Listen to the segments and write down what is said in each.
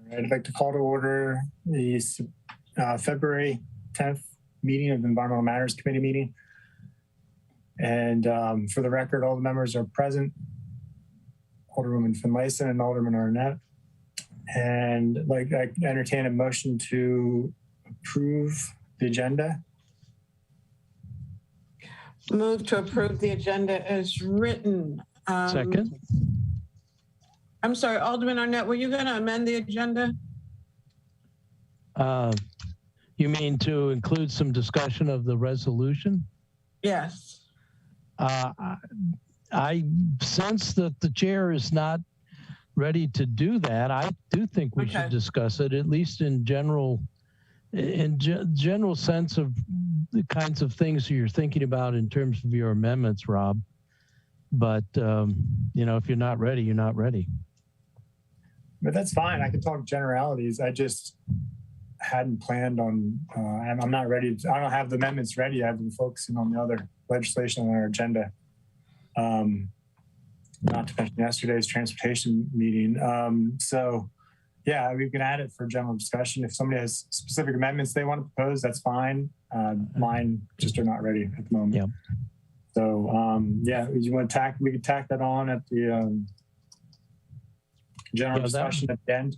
right, I'd like to call to order the February 10th meeting of the Environmental Matters Committee meeting. And for the record, all the members are present. Alderwoman Finlayson and Alderman Arnett. And like I entertain a motion to approve the agenda. Move to approve the agenda as written. Second. I'm sorry, Alderman Arnett, were you going to amend the agenda? You mean to include some discussion of the resolution? Yes. I sense that the chair is not ready to do that. I do think we should discuss it, at least in general sense of the kinds of things you're thinking about in terms of your amendments, Rob. But, you know, if you're not ready, you're not ready. But that's fine. I can talk generalities. I just hadn't planned on, I'm not ready. I don't have the amendments ready. I've been focusing on the other legislation on our agenda. Not to mention yesterday's transportation meeting. So yeah, we can add it for general discussion. If somebody has specific amendments they want to propose, that's fine. Mine just are not ready at the moment. Yep. So yeah, you want to we could tack that on at the general discussion at the end.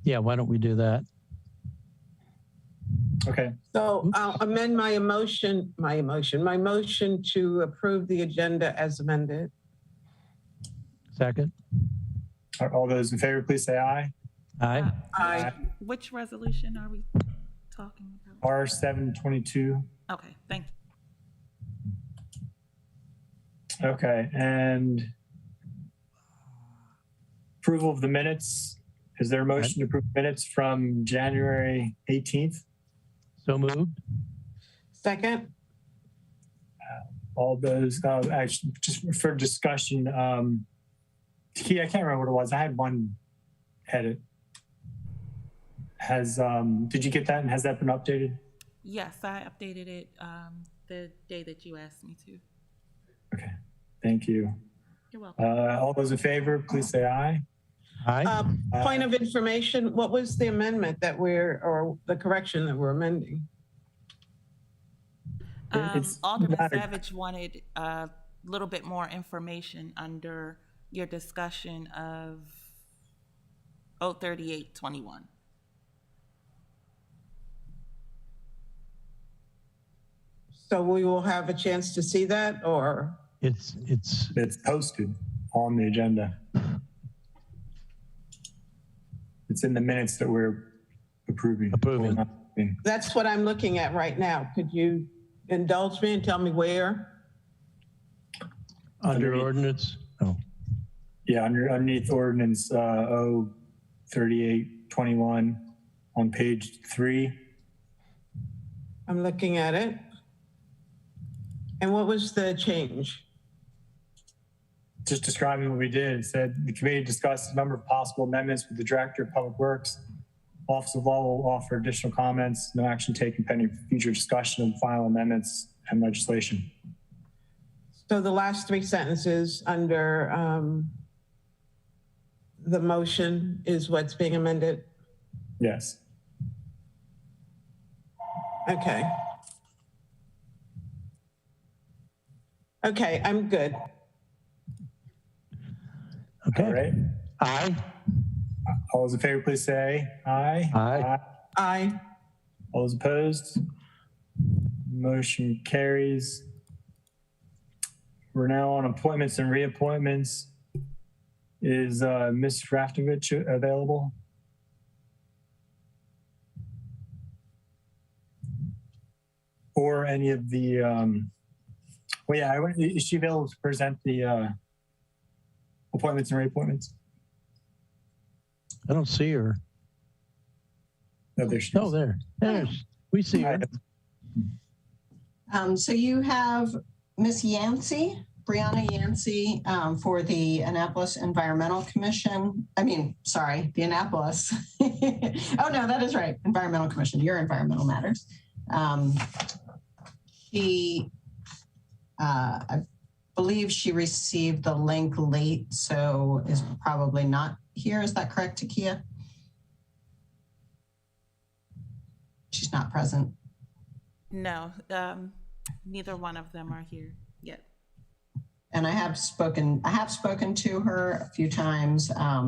Yeah, why don't we do that? Okay. So I'll amend my motion to approve the agenda as amended. Second. All those in favor, please say aye. Aye. Aye. Which resolution are we talking about? R722. Okay, thank you. Okay, and approval of the minutes. Is there a motion to approve minutes from January 18th? So moved. Second. All those, actually, just for discussion, Key, I can't remember what it was. I had one edit. Did you get that, and has that been updated? Yes, I updated it the day that you asked me to. Okay, thank you. You're welcome. All those in favor, please say aye. Aye. Point of information, what was the amendment that or the correction that we're amending? Alderman Savage wanted a little bit more information under your discussion of 03821. So we will have a chance to see that, or? It's posted on the agenda. It's in the minutes that we're approving. That's what I'm looking at right now. Could you indulge me and tell me where? Under ordinance? Oh. Yeah, underneath ordinance 03821 on page 3. I'm looking at it. And what was the change? Just describing what we did. It said the committee discussed a number of possible amendments with the Director of Public Works. Office of Law will offer additional comments. No action taken pending future discussion of final amendments and legislation. So the last 3 sentences under the motion is what's being amended? Yes. Okay. Okay, I'm good. Okay. All right. Aye. All those in favor, please say aye. Aye. Aye. All those opposed? Motion carries. We're now on appointments and reappointments. Is Ms. Raftovich available? Or any of the, well, yeah, is she available to present the appointments and reappointments? I don't see her. No, there she is. Oh, there. We see her. So you have Miss Yancey, Brianna Yancey, for the Annapolis Environmental Commission. The Annapolis. Oh, no, that is right. Environmental Commission, your environmental matters. I believe she received the link late, so is probably not here. Is that correct, Takia? she's not present. No, neither one of them are here yet. And I have spoken to her a few times. I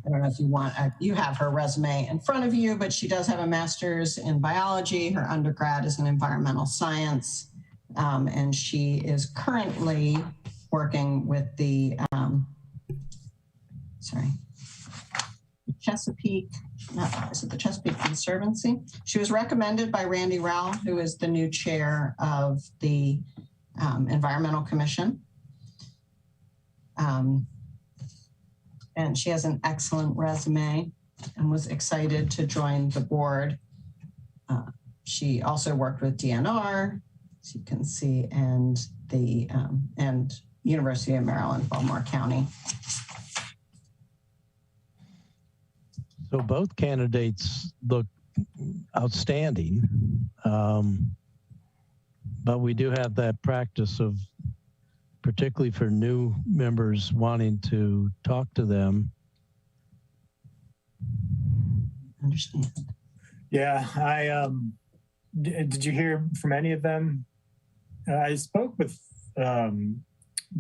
don't know if you want, you have her resume in front of you, but she does have a master's in biology. Her undergrad is in environmental science. And she is currently working with the, Chesapeake, is it the Chesapeake Conservancy? She was recommended by Randy Rowell, who is the new chair of the Environmental Commission. And she has an excellent resume and was excited to join the board. She also worked with DNR, as you can see, and the and University of Maryland, Baltimore County. So both candidates look outstanding, but we do have that practice of, particularly for new members, wanting to talk to them. Understand. Yeah, did you hear from any of them? I spoke with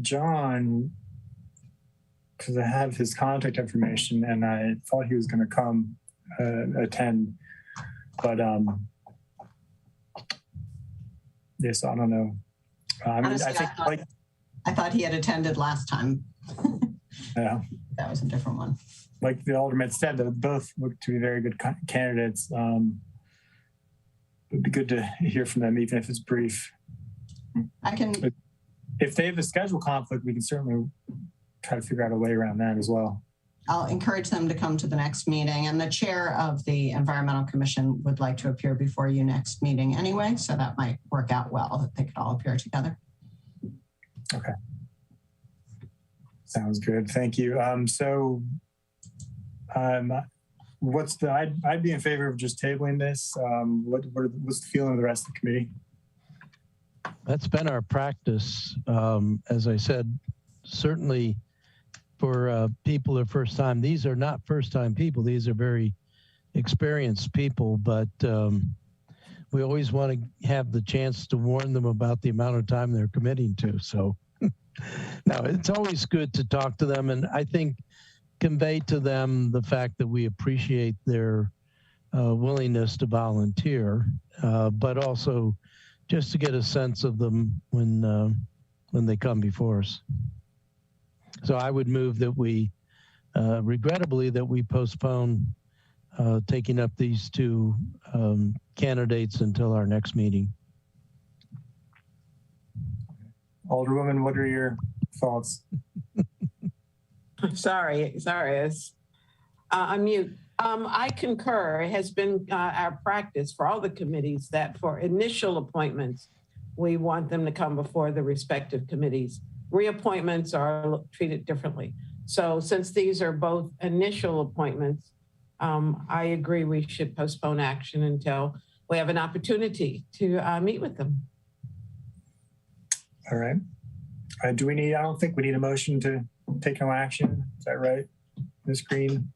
John because I have his contact information and I thought he was going to come attend, but yes, I don't know. Honestly, I thought he had attended last time. Yeah, that was a different one. Like the alderman said, they both look to be very good candidates. It'd be good to hear from them, even if it's brief. If they have a schedule conflict, we can certainly try to figure out a way around that as well. I'll encourage them to come to the next meeting, and the chair of the Environmental Commission would like to appear before you next meeting anyway, so that might work out well, that they could all appear together. Okay. Sounds good. Thank you. I'd be in favor of just tabling this. What's the feeling of the rest of the committee? That's been our practice. As I said, certainly for people the first time, these are not first time people. These are very experienced people, but we always want to have the chance to warn them about the amount of time they're committing to. So no, it's always good to talk to them. And I think convey to them the fact that we appreciate their willingness to volunteer, but also just to get a sense of them when they come before us. So I would move that we, regrettably, that we postpone taking up these two candidates until our next meeting. Alderwoman, what are your thoughts? Sorry, I'm mute. I concur. It has been our practice for all the committees that for initial appointments, we want them to come before the respective committees. Reappointments are treated differently. So since these are both initial appointments, I agree we should postpone action until we have an opportunity to meet with them. All right. I don't think we need a motion to take no action. Is that right, Ms. Green?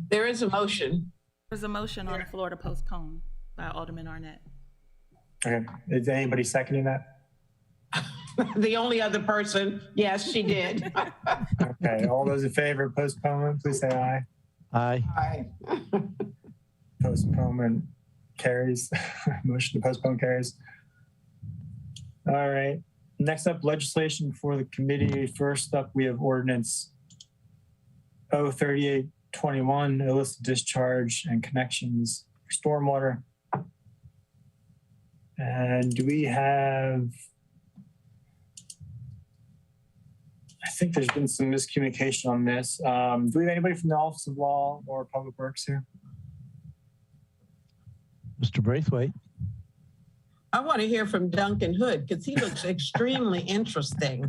There is a motion. There's a motion on the floor to postpone by Alderman Arnett. Okay. Is anybody seconding that? The only other person, yes, she did. Okay. All those in favor of postponement, please say aye. Aye. Aye. Postponement carries. Motion to postpone carries. All right. Next up, legislation for the committee. First up, we have ordinance 03821, illicit discharge and connections for stormwater. And do we have, I think there's been some miscommunication on this. Do we have anybody from the Office of Law or Public Works here? Mr. Braithwaite. I want to hear from Duncan Hood because he looks extremely interesting.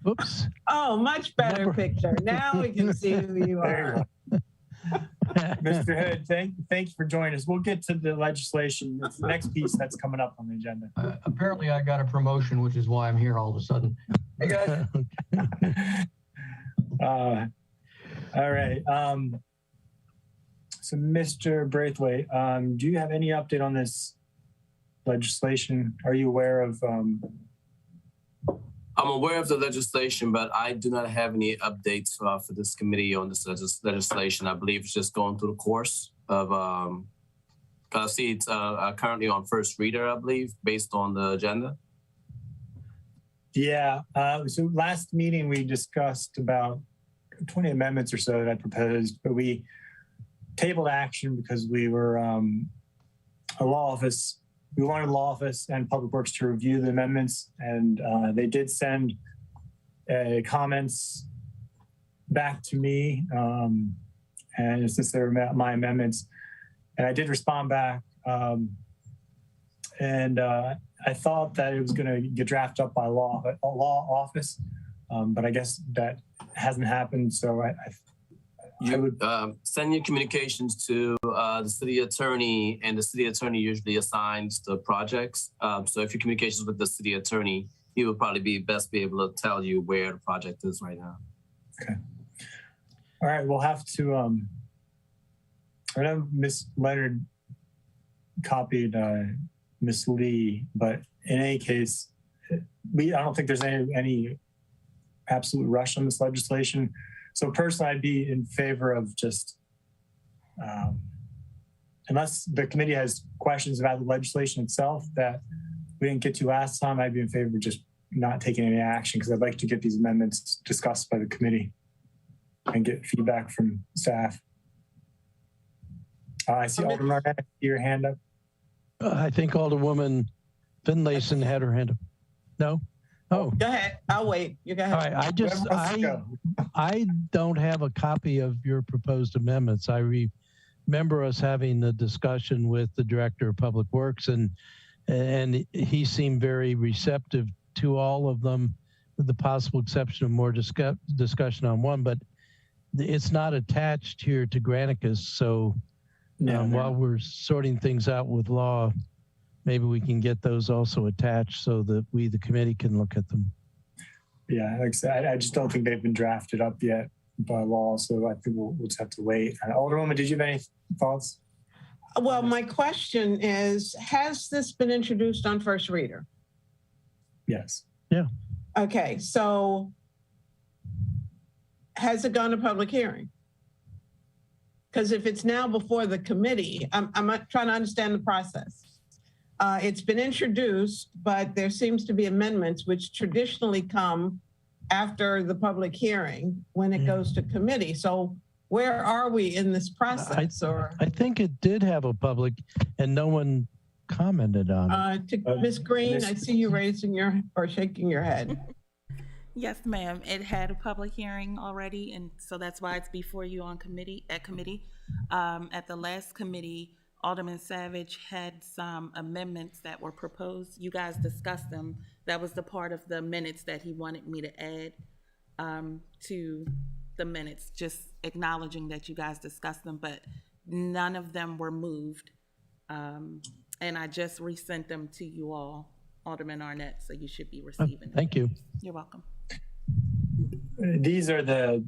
Oops. Oh, much better picture. Now we can see who you are. Mr. Hood, thank you for joining us. We'll get to the legislation. It's the next piece that's coming up on the agenda. Apparently I got a promotion, which is why I'm here all of a sudden. Hey guys. All right. So Mr. Braithwaite, do you have any update on this legislation? Are you aware of? I'm aware of the legislation, but I do not have any updates for this committee on this legislation. I believe it's just going through the course of, I see it's currently on first reader, I believe, based on the agenda. Yeah. So last meeting we discussed about 20 amendments or so that I proposed, but we tabled action because we were a law office. We wanted law office and public works to review the amendments, and they did send comments back to me, and since they were my amendments, and I did respond back, and I thought that it was going to get drafted up by law office, but I guess that hasn't happened. So I would send your communications to the city attorney, and the city attorney usually assigns the projects. So if your communications with the city attorney, he would probably be able to tell you where the project is right now. Okay. All right. We'll have to. I know Ms. Leonard copied Ms. Lee, but in any case, I don't think there's any absolute rush on this legislation. So personally, I'd be in favor of just, unless the committee has questions about the legislation itself that we didn't get to last time, I'd be in favor of just not taking any action, because I'd like to get these amendments discussed by the committee and get feedback from staff. I see Alderman Arnett, your hand up. I think Alderwoman Finlayson had her hand up. No? Oh. Go ahead. I'll wait. You go ahead. All right. I don't have a copy of your proposed amendments. I remember us having the discussion with the Director of Public Works, and he seemed very receptive to all of them, with the possible exception of more discussion on one, but it's not attached here to Granicus. So while we're sorting things out with law, maybe we can get those also attached so that we, the committee, can look at them. Yeah, like I said, I just don't think they've been drafted up yet by law, so I think we'll just have to wait. Alderwoman, did you have any thoughts? Well, my question is, has this been introduced on first reader? Yes. Yeah. Okay, so has it gone to public hearing? Because if it's now before the committee, I'm trying to understand the process. It's been introduced, but there seems to be amendments which traditionally come after the public hearing when it goes to committee. So where are we in this process? I think it did have a public, and no one commented on it. To Ms. Green, I see you raising shaking your head. Yes, ma'am. It had a public hearing already, and so that's why it's before you on committee. At the last committee, Alderman Savage had some amendments that were proposed. You guys discussed them. That was the part of the minutes that he wanted me to add to the minutes, just acknowledging that you guys discussed them, but none of them were moved. And I just resent them to you all, Alderman Arnett, so you should be receiving them. Thank you. You're welcome. These are the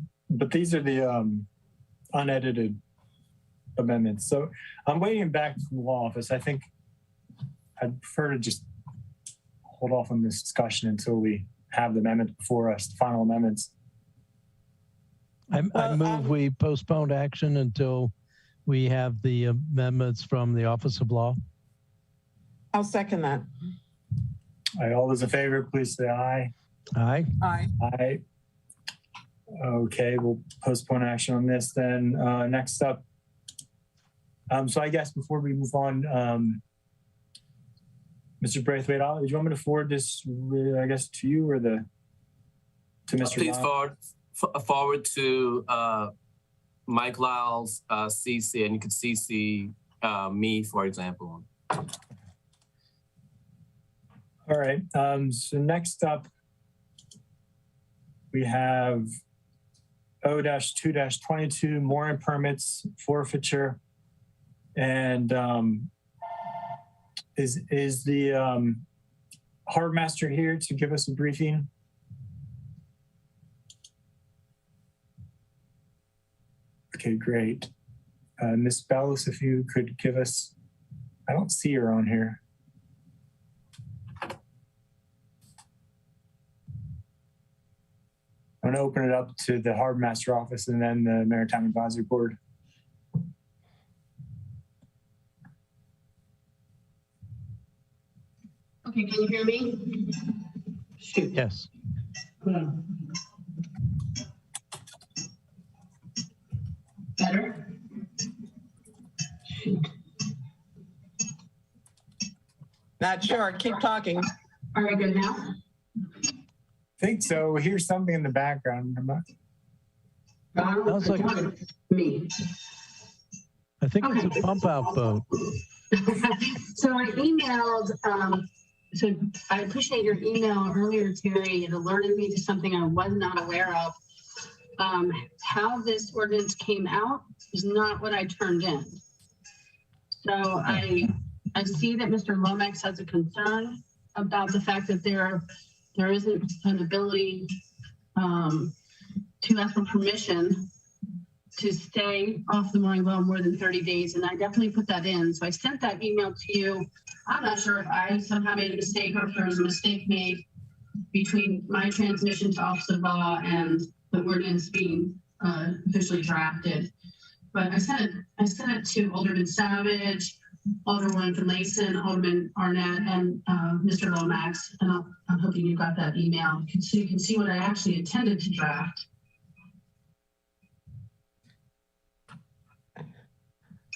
unedited amendments. So I'm waiting back from the law office. I think I'd prefer to just hold off on this discussion until we have the amendments before us, the final amendments. I move we postpone action until we have the amendments from the Office of Law. I'll second that. All right, all those in favor, please say aye. Aye. Aye. Aye. Okay, we'll postpone action on this then. Next up. So I guess before we move on, Mr. Braithwaite, do you want me to forward this, I guess, to you or to Mr. Please forward to Mike Lyle's CC, and you could CC me, for example. All right. So next up, we have O-2-22 mooring permits forfeiture, and is the harbor master here to give us a briefing? Okay, great. Ms. Bellis, if you could give us, I don't see her on here. I'm going to open it up to the Harbor Master Office and then the Maritime Advisory Board. Okay, can you hear me? Shoot. Yes. Better? Shoot. Not sure. Keep talking. All right, good now? I think so. We hear something in the background. I'm not... Sounds like me. I think it's a pump out boat. So I emailed, so I appreciate your email earlier, Terry. It alerted me to something I was not aware of. How this ordinance came out is not what I turned in. So I see that Mr. Lomax has a concern about the fact that there isn't an ability to ask for permission to stay off the mooring well more than 30 days. And I definitely put that in. So I sent that email to you. I'm not sure if I somehow made a mistake or if there was a mistake made between my transmission to Office of Law and the ordinance being officially drafted. But I sent it to Alderman Savage, Alderman Finlayson, Alderman Arnett, and Mr. Lomax. And I'm hoping you got that email so you can see what I actually intended to draft.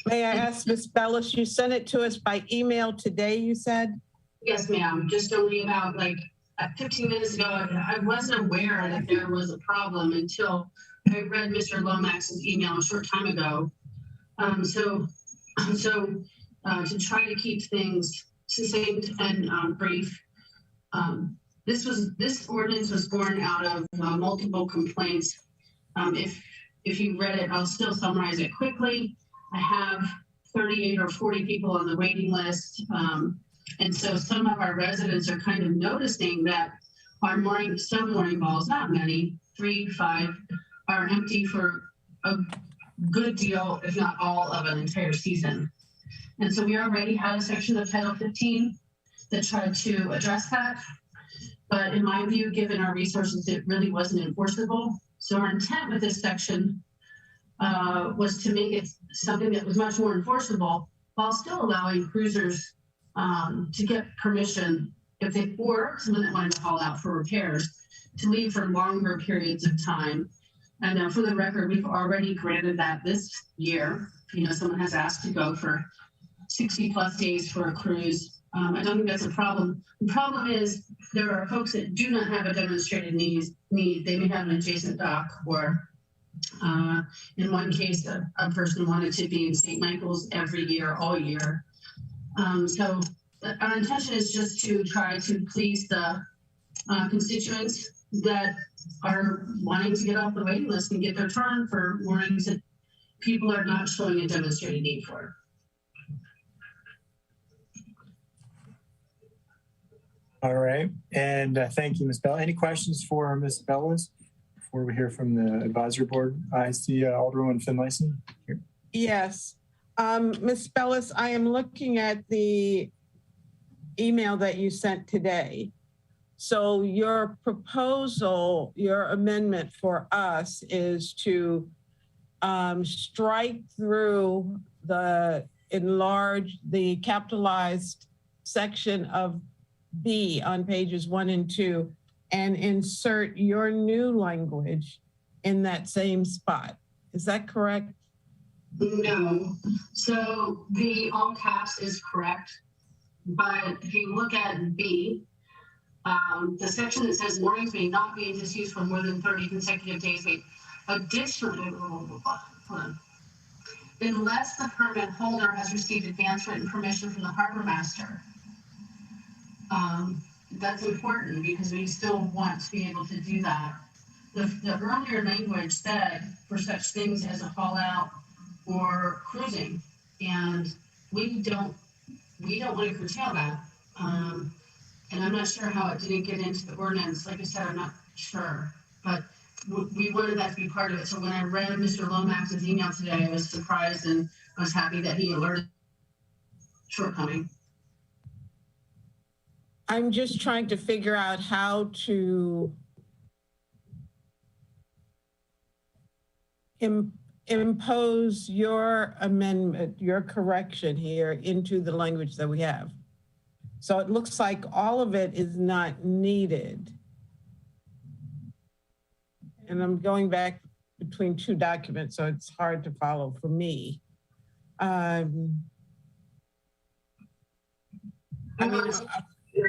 May I ask Ms. Bellis, you sent it to us by email today, you said? Yes, ma'am. Just only about like 15 minutes ago. I wasn't aware that there was a problem until I read Mr. Lomax's email a short time ago. So to try to keep things succinct and brief, this ordinance was born out of multiple complaints. If you read it, I'll still summarize it quickly. I have 38 or 40 people on the waiting list. And so some of our residents are kind of noticing that some mooring balls, not many, 3, 5, are empty for a good deal, if not all of an entire season. And so we already had a section of Title 15 that tried to address that. But in my view, given our resources, it really wasn't enforceable. So our intent with this section was to make it something that was much more enforceable while still allowing cruisers to get permission if they or someone that wanted to haul out for repairs to leave for longer periods of time. And for the record, we've already granted that this year. You know, someone has asked to go for 60 plus days for a cruise. I don't think that's a problem. The problem is there are folks that do not have a demonstrated need. They may have an adjacent dock, or in one case, a person wanted to be in St. Michael's every year, all year. So our intention is just to try to please the constituents that are wanting to get off the waiting list and get their turn for moorings that people are not showing a demonstrated need for. All right, and thank you, Ms. Bell. Any questions for Ms. Bellis before we hear from the advisory board? I see Alderwoman Finlayson here. Yes. Ms. Bellis, I am looking at the email that you sent today. So your proposal, your amendment for us is to strike through the capitalized section of B on pages 1 and 2 and insert your new language in that same spot. Is that correct? No. So the all caps is correct. But if you look at B, the section that says moorings may not be in disuse for more than 30 consecutive days. Additionally, unless the permit holder has received advance written permission from the harbor master. That's important because we still want to be able to do that. The earlier language said for such things as a haul out or cruising, and we don't want to curtail that. And I'm not sure how it didn't get into the ordinance. Like I said, I'm not sure, but we wanted that to be part of it. So when I read Mr. Lomax's email today, I was surprised and I was happy that he alerted shortcoming. I'm just trying to figure out how to impose your amendment, your correction here into the language that we have. So it looks like all of it is not needed. And I'm going back between two documents, so it's hard to follow for me. I mean,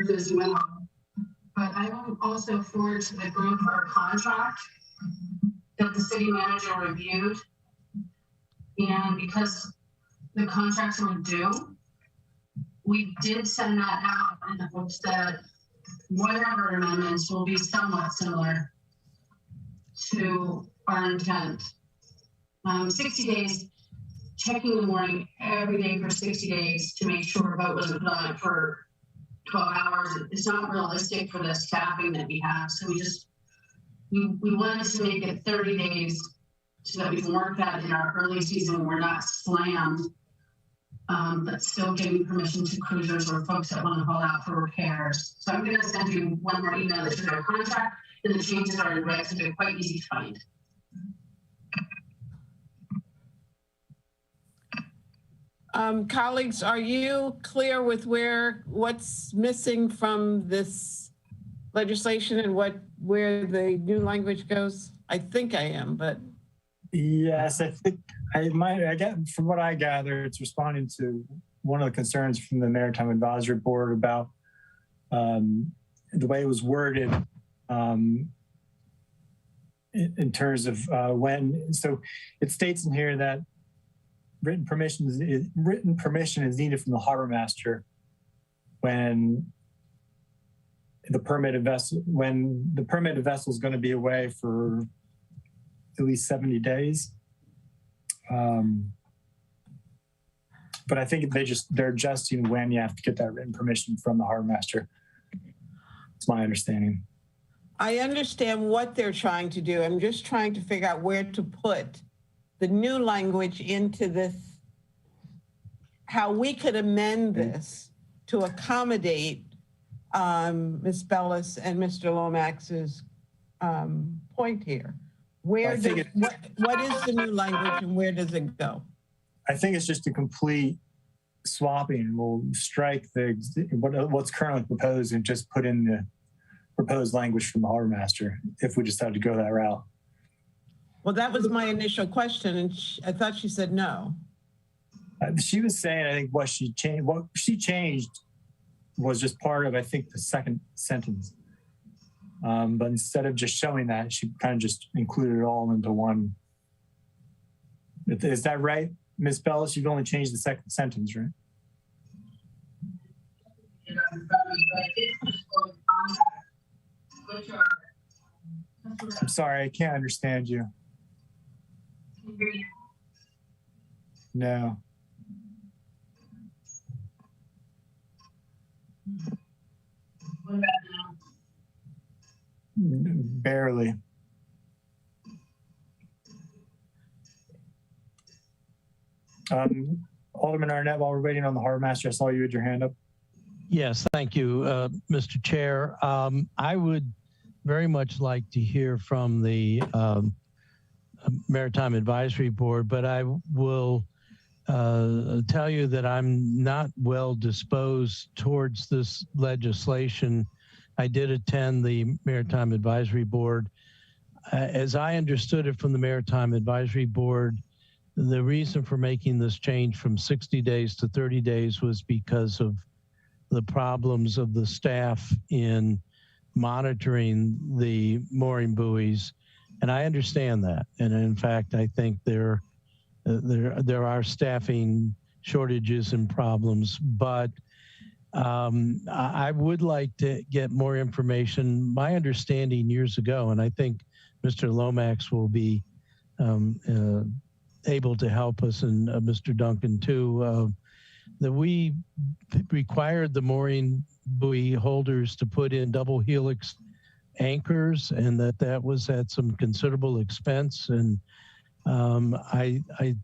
as well, but I will also forward to the group our contract that the city manager reviewed. And because the contracts were due, we did send that out in the hopes that whatever amendments will be somewhat similar to our intent. 60 days, checking the mooring every day for 60 days to make sure a boat wasn't put on it for 12 hours. It's not realistic for the staffing that we have. So we wanted to make it 30 days so that we can work that in our early season when we're not slammed, but still giving permission to cruisers or folks that want to haul out for repairs. So I'm going to send you one more email that shows our contract, and the changes are in red, so they're quite easy to find. colleagues, are you clear with what's missing from this legislation and where the new language goes? I think I am, but. Yes, I think I get from what I gather, it's responding to one of the concerns from the Maritime Advisory Board about the way it was worded in terms of when. So it states in here that written permission is needed from the harbor master when the permitted vessel is going to be away for at least 70 days. But I think they're adjusting when you have to get that written permission from the harbor master. It's my understanding. I understand what they're trying to do. I'm just trying to figure out where to put the new language into this, how we could amend this to accommodate Ms. Bellis and Mr. Lomax's point here. What is the new language and where does it go? I think it's just a complete swapping. We'll strike what's currently proposed and just put in the proposed language from the harbor master if we decide to go that route. Well, that was my initial question, and I thought she said no. She was saying, I think what she changed was just part of, I think, the second sentence. But instead of just showing that, she kind of just included it all into one. Is that right, Ms. Bellis? You've only changed the second sentence, right? I'm sorry, I can't understand you. No. What about now? Barely. Alderman Arnett, while we're waiting on the harbor master, I saw you had your hand up. Yes, thank you, Mr. Chair. I would very much like to hear from the Maritime Advisory Board, but I will tell you that I'm not well disposed towards this legislation. I did attend the Maritime Advisory Board. As I understood it from the Maritime Advisory Board, the reason for making this change from 60 days to 30 days was because of the problems of the staff in monitoring the mooring buoys. And I understand that. And in fact, I think there are staffing shortages and problems, but I would like to get more information. My understanding years ago, and I think Mr. Lomax will be able to help us, and Mr. Duncan too, that we required the mooring buoy holders to put in double helix anchors, and that was at some considerable expense. And I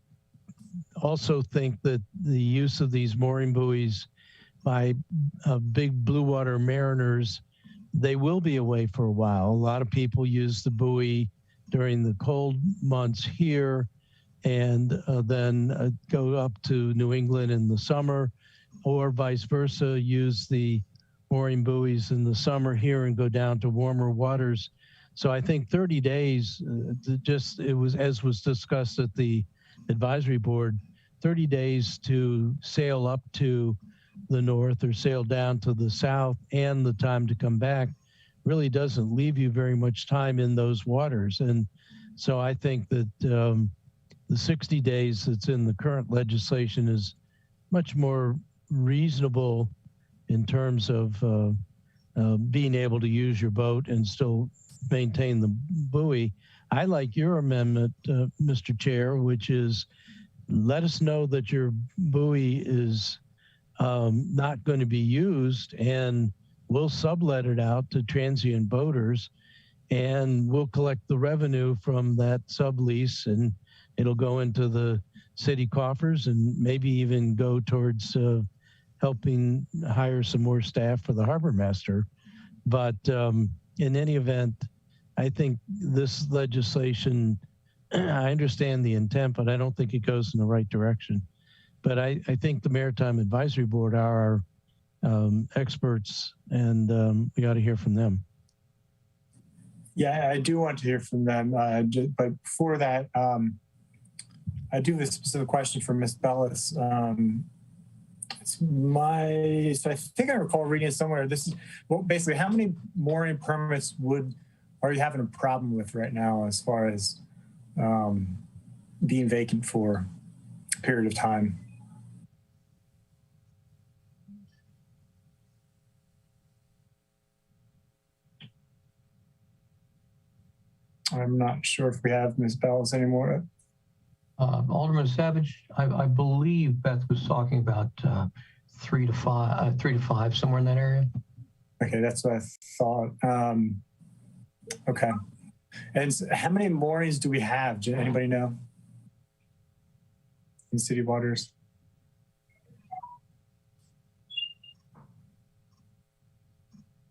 also think that the use of these mooring buoys by big blue water mariners, they will be away for a while. A lot of people use the buoy during the cold months here, and then go up to New England in the summer, or vice versa, use the mooring buoys in the summer here and go down to warmer waters. So I think 30 days, it was, as was discussed at the advisory board, 30 days to sail up to the north or sail down to the south, and the time to come back really doesn't leave you very much time in those waters. And so I think that the 60 days that's in the current legislation is much more reasonable in terms of being able to use your boat and still maintain the buoy. I like your amendment, Mr. Chair, which is let us know that your buoy is not going to be used, and we'll sublet it out to transient boaters, and we'll collect the revenue from that sublease, and it'll go into the city coffers and maybe even go towards helping hire some more staff for the harbor master. But in any event, I think this legislation, I understand the intent, but I don't think it goes in the right direction. But I think the Maritime Advisory Board are our experts, and we got to hear from them. Yeah, I do want to hear from them. But before that, I do have a specific question for Ms. Bellis. So I think I recall reading it somewhere. This is, well, basically, how many mooring permits are you having a problem with right now as far as being vacant for a period of time? I'm not sure if we have Ms. Bellis anymore. Alderman Savage, I believe Beth was talking about 3 to 5, somewhere in that area. Okay, that's what I thought. Okay. And so how many moorings do we have? Does anybody know? In city waters?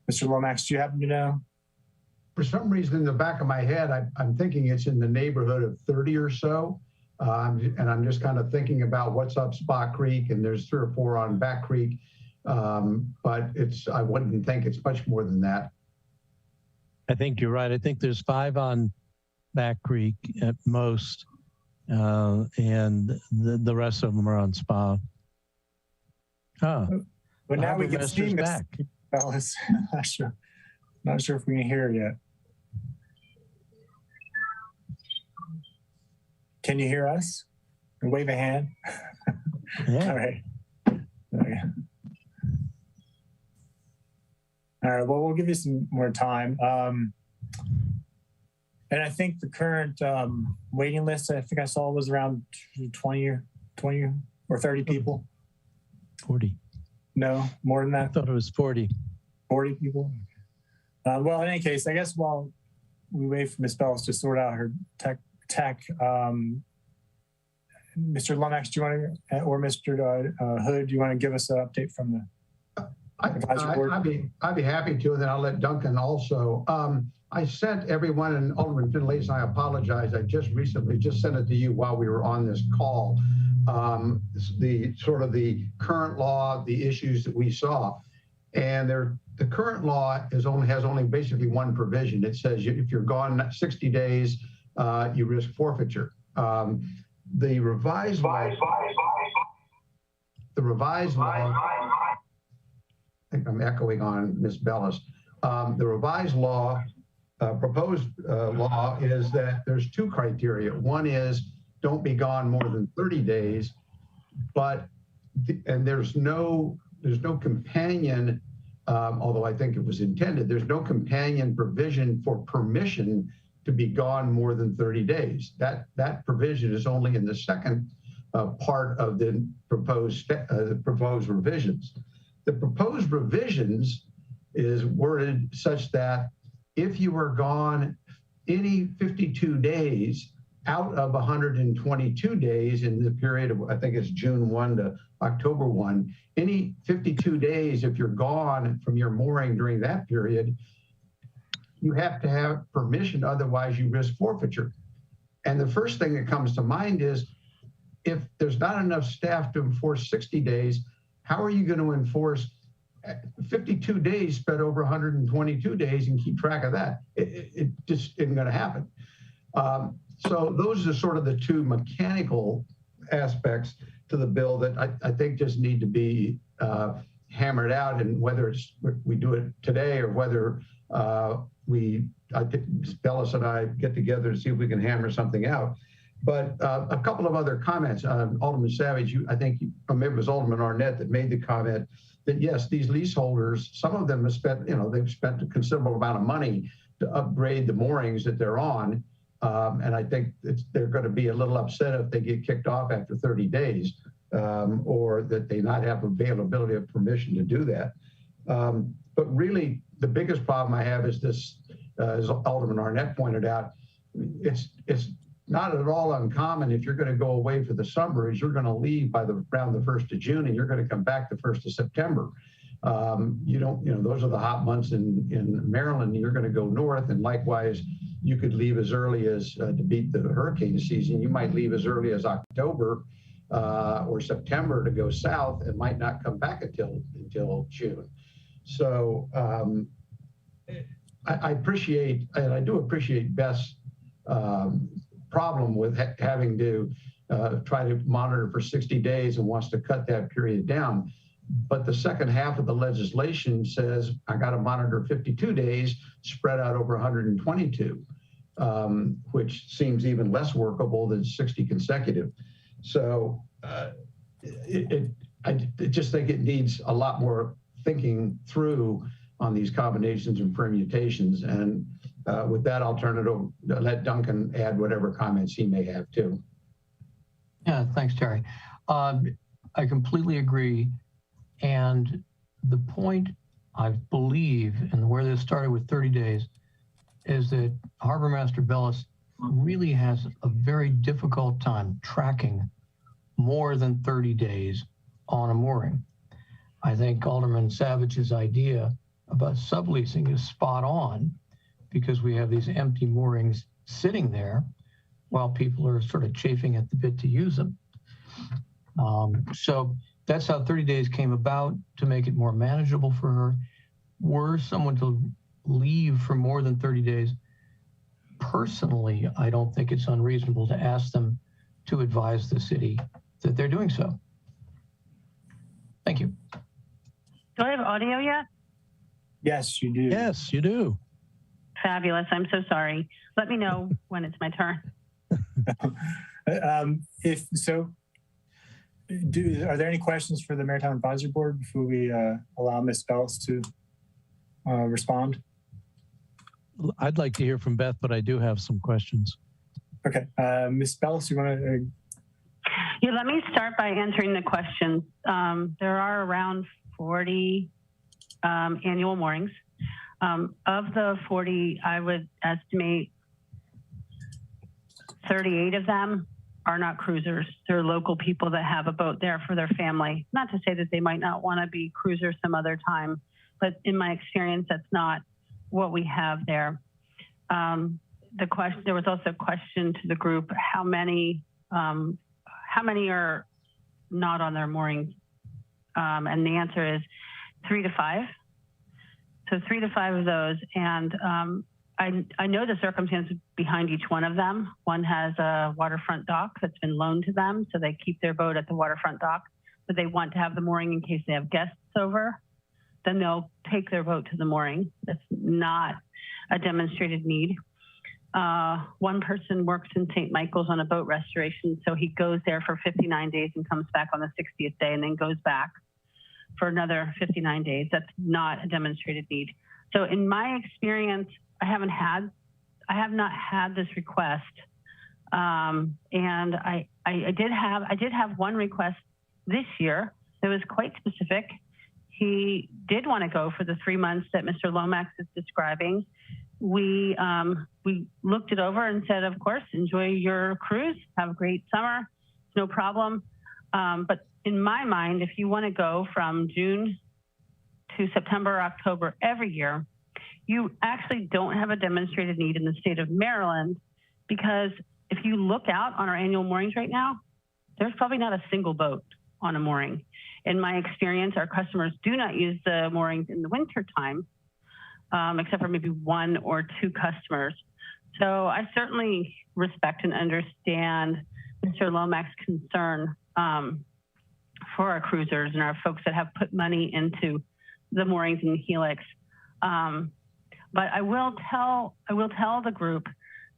Mr. Lomax, do you happen to know? For some reason, in the back of my head, I'm thinking it's in the neighborhood of 30 or so. And I'm just kind of thinking about what's up Spot Creek, and there's 3 or 4 on Back Creek. But I wouldn't think it's much more than that. I think you're right. I think there's 5 on Back Creek at most, and the rest of them are on Spa. But now we can see Ms. Bellis. Not sure if we can hear her yet. Can you hear us? Wave a hand. Yeah. All right. Okay. All right. Well, we'll give you some more time. And I think the current waiting list, I think I saw, was around 20 or 30 people. 40. No, more than that. I thought it was 40. 40 people. Well, in any case, I guess while we wait for Ms. Bellis to sort out her tech, Mr. Lomax, do you want to, or Mr. Hood, do you want to give us an update from the advisory board? I'd be happy to, and then I'll let Duncan also. I sent everyone, and Alderman Finlay's, and I apologize, I just sent it to you while we were on this call. The sort of the current law, the issues that we saw. And the current law has only basically one provision. It says if you're gone 60 days, you risk forfeiture. The revised law, I think I'm echoing on Ms. Bellis. The revised law, proposed law, is that there's 2 criteria. One is don't be gone more than 30 days, and there's no companion, although I think it was intended, there's no companion provision for permission to be gone more than 30 days. That provision is only in the second part of the proposed revisions. The proposed revisions is worded such that if you were gone any 52 days out of 122 days in the period of, I think it's June 1 to October 1, any 52 days, if you're gone from your mooring during that period, you have to have permission, otherwise you risk forfeiture. And the first thing that comes to mind is, if there's not enough staff to enforce 60 days, how are you going to enforce 52 days spread over 122 days and keep track of that? It just isn't going to happen. So those are sort of the two mechanical aspects to the bill that I think just need to be hammered out, and whether we do it today or whether I think Bellis and I get together to see if we can hammer something out. But a couple of other comments. Alderman Savage, I think, or maybe it was Alderman Arnett that made the comment that yes, these leaseholders, some of them have spent, they've spent a considerable amount of money to upgrade the moorings that they're on. And I think they're going to be a little upset if they get kicked off after 30 days, or that they not have availability of permission to do that. But really, the biggest problem I have is this, as Alderman Arnett pointed out, it's not at all uncommon if you're going to go away for the summer, is you're going to leave by around the 1st of June and you're going to come back the 1st of September. Those are the hot months in Maryland. You're going to go north, and likewise, you could leave as early as to beat the hurricane season. You might leave as early as October or September to go south, and might not come back until June. So I appreciate, and I do appreciate Beth's problem with having to try to monitor for 60 days and wants to cut that period down. But the second half of the legislation says I got to monitor 52 days spread out over 122, which seems even less workable than 60 consecutive. So I just think it needs a lot more thinking through on these combinations and permutations. And with that, I'll turn it over, let Duncan add whatever comments he may have too. Yeah, thanks, Terry. I completely agree. And the point, I believe, and where this started with 30 days, is that Harbor Master Bellis really has a very difficult time tracking more than 30 days on a mooring. I think Alderman Savage's idea about subleasing is spot on, because we have these empty moorings sitting there while people are sort of chafing at the bit to use them. So that's how 30 days came about, to make it more manageable for her. Were someone to leave for more than 30 days, personally, I don't think it's unreasonable to ask them to advise the city that they're doing so. Thank you. Do I have audio yet? Yes, you do. Yes, you do. Fabulous. I'm so sorry. Let me know when it's my turn. Are there any questions for the Maritime Advisory Board before we allow Ms. Bellis to respond? I'd like to hear from Beth, but I do have some questions. Okay. Ms. Bellis, you want to? Yeah, let me start by answering the questions. There are around 40 annual moorings. Of the 40, I would estimate 38 of them are not cruisers. They're local people that have a boat there for their family. Not to say that they might not want to be cruisers some other time, but in my experience, that's not what we have there. There was also a question to the group: how many are not on their moorings? And the answer is 3 to 5. So 3 to 5 of those, and I know the circumstances behind each one of them. One has a waterfront dock that's been loaned to them, so they keep their boat at the waterfront dock, but they want to have the mooring in case they have guests over. Then they'll take their boat to the mooring. That's not a demonstrated need. One person works in St. Michael's on a boat restoration, so he goes there for 59 days and comes back on the 60th day and then goes back for another 59 days. That's not a demonstrated need. So in my experience, I have not had this request. And I did have one request this year that was quite specific. He did want to go for the 3 months that Mr. Lomax is describing. we looked it over and said, of course, enjoy your cruise, have a great summer, no problem. But in my mind, if you want to go from June to September or October every year, you actually don't have a demonstrated need in the state of Maryland, because if you look out on our annual moorings right now, there's probably not a single boat on a mooring. In my experience, our customers do not use the moorings in the winter time, except for maybe one or two customers. So I certainly respect and understand Mr. Lomax's concern for our cruisers and our folks that have put money into the moorings and the helix. But I will tell the group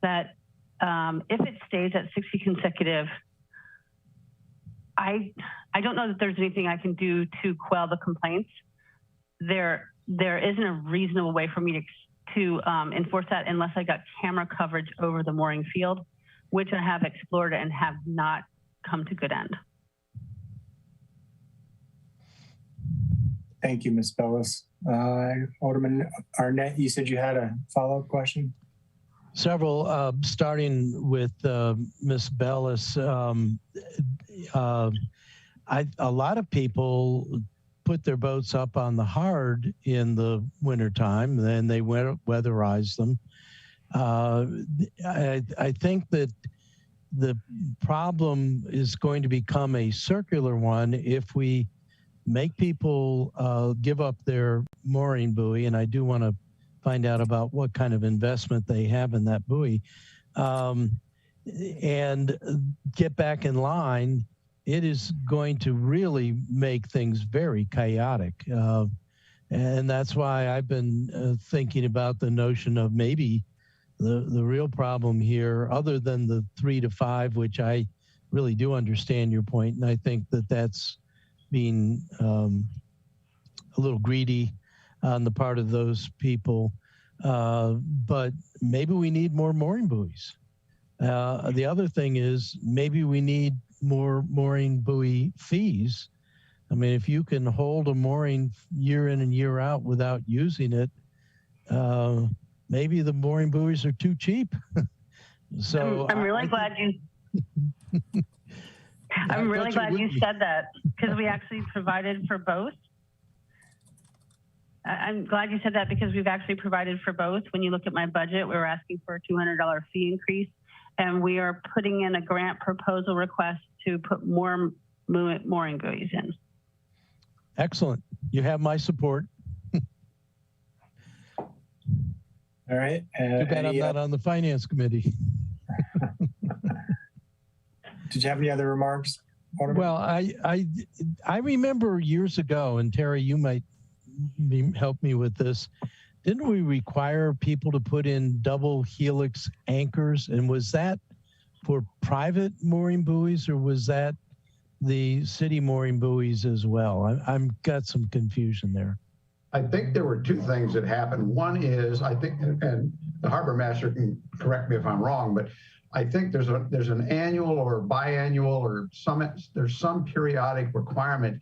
that if it stays at 60 consecutive, I don't know that there's anything I can do to quell the complaints. There isn't a reasonable way for me to enforce that unless I got camera coverage over the mooring field, which I have explored and have not come to good end. Thank you, Ms. Bellis. Alderman Arnett, you said you had a follow-up question? Several, starting with Ms. Bellis. A lot of people put their boats up on the hard in the wintertime, then they weatherize them. I think that the problem is going to become a circular one if we make people give up their mooring buoy, and I do want to find out about what kind of investment they have in that buoy, and get back in line. It is going to really make things very chaotic. And that's why I've been thinking about the notion of maybe the real problem here, other than the 3 to 5, which I really do understand your point, and I think that that's being a little greedy on the part of those people. But maybe we need more mooring buoys. The other thing is maybe we need more mooring buoy fees. I mean, if you can hold a mooring year in and year out without using it, maybe the mooring buoys are too cheap. So I'm really glad you. I'm really glad you said that, because we actually provided for both. I'm glad you said that, because we've actually provided for both. When you look at my budget, we were asking for a $200 fee increase, and we are putting in a grant proposal request to put more mooring buoys in. Excellent. You have my support. All right. Too bad I'm not on the finance committee. Did you have any other remarks, Alderman? Well, I remember years ago, and Terry, you might help me with this. Didn't we require people to put in double helix anchors? And was that for private mooring buoys, or was that the city mooring buoys as well? I'm got some confusion there. I think there were two things that happened. One is, I think, and the harbor master can correct me if I'm wrong, but I think there's an annual or biannual or there's some periodic requirement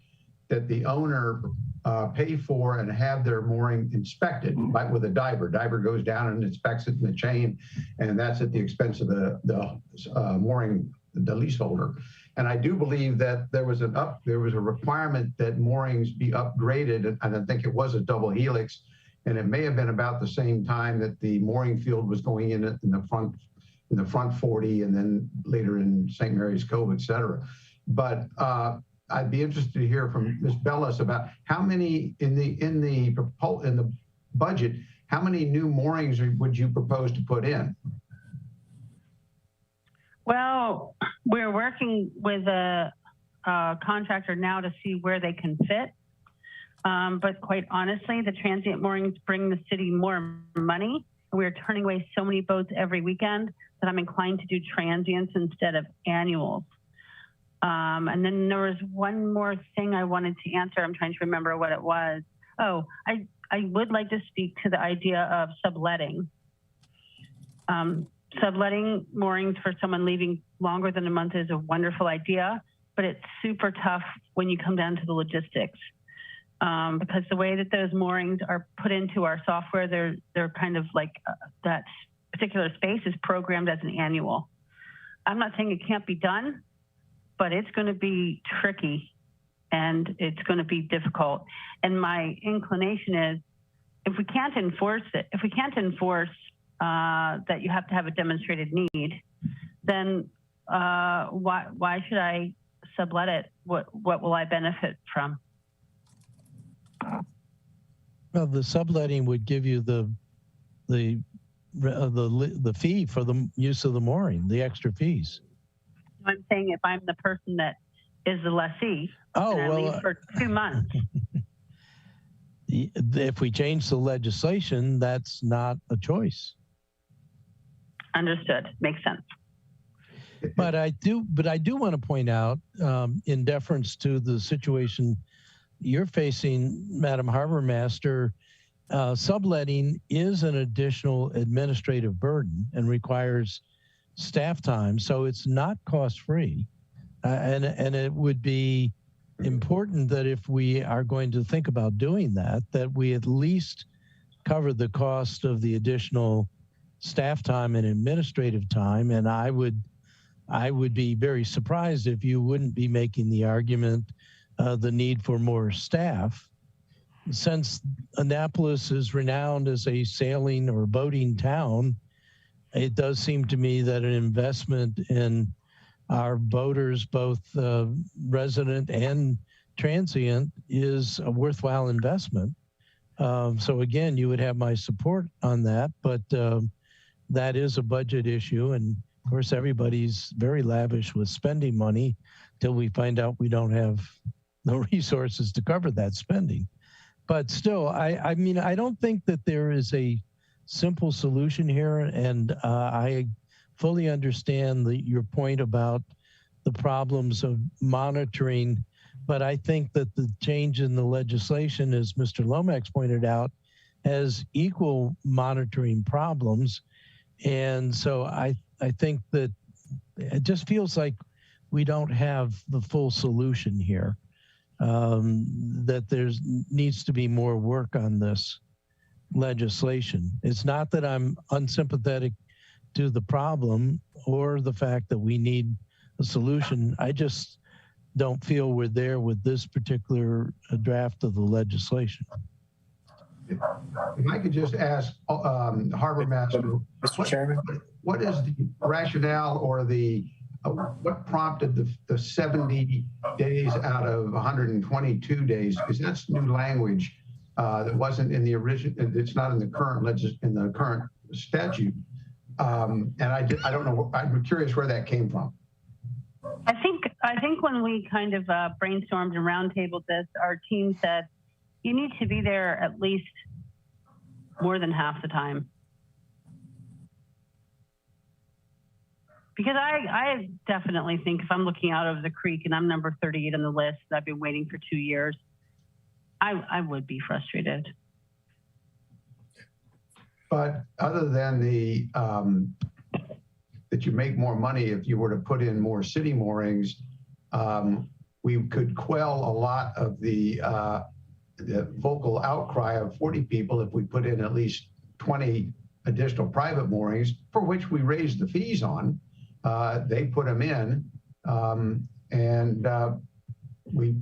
that the owner pay for and have their mooring inspected, like with a diver. Diver goes down and inspects it in the chain, and that's at the expense of the mooring, the leaseholder. And I do believe that there was a requirement that moorings be upgraded, and I think it was a double helix, and it may have been about the same time that the mooring field was going in the front 40, and then later in St. Mary's Cove, et cetera. But I'd be interested to hear from Ms. Bellis about how many in the budget, how many new moorings would you propose to put in? Well, we're working with a contractor now to see where they can fit. But quite honestly, the transient moorings bring the city more money. We're turning away so many boats every weekend that I'm inclined to do transients instead of annuals. And then there was one more thing I wanted to answer. I'm trying to remember what it was. Oh, I would like to speak to the idea of subletting. Subletting moorings for someone leaving longer than a month is a wonderful idea, but it's super tough when you come down to the logistics. because the way that those moorings are put into our software, they're kind of like that particular space is programmed as an annual. I'm not saying it can't be done, but it's going to be tricky and it's going to be difficult. And my inclination is, if we can't enforce that you have to have a demonstrated need, then why should I sublet it? What will I benefit from? Well, the subletting would give you the fee for the use of the mooring, the extra fees. I'm saying if I'm the person that is the lessee, oh, and I leave for 2 months. If we change the legislation, that's not a choice. Understood. Makes sense. But I do want to point out, in deference to the situation you're facing, Madam Harbor Master, subletting is an additional administrative burden and requires staff time, so it's not cost-free. And it would be important that if we are going to think about doing that, that we at least cover the cost of the additional staff time and administrative time. And I would be very surprised if you wouldn't be making the argument the need for more staff. Since Annapolis is renowned as a sailing or boating town, it does seem to me that an investment in our boaters, both resident and transient, is a worthwhile investment. So again, you would have my support on that, but that is a budget issue. And of course, everybody's very lavish with spending money till we find out we don't have the resources to cover that spending. But still, I mean, I don't think that there is a simple solution here. And I fully understand your point about the problems of monitoring. But I think that the change in the legislation, as Mr. Lomax pointed out, has equal monitoring problems. And so I think that it just feels like we don't have the full solution here, that there's needs to be more work on this legislation. It's not that I'm unsympathetic to the problem or the fact that we need a solution. I just don't feel we're there with this particular draft of the legislation. If I could just ask Harbor Master, Mr. Chairman, what is the rationale or the what prompted the 70 days out of 122 days? Because that's new language that wasn't in the original. It's not in the current statute. And I don't know. I'm curious where that came from. I think when we kind of brainstormed and roundtabled this, our team said you need to be there at least more than half the time. Because I definitely think if I'm looking out over the creek and I'm number 38 on the list, I've been waiting for 2 years, I would be frustrated. But other than the that you make more money if you were to put in more city moorings, we could quell a lot of the vocal outcry of 40 people if we put in at least 20 additional private moorings, for which we raise the fees on. They put them in, and we.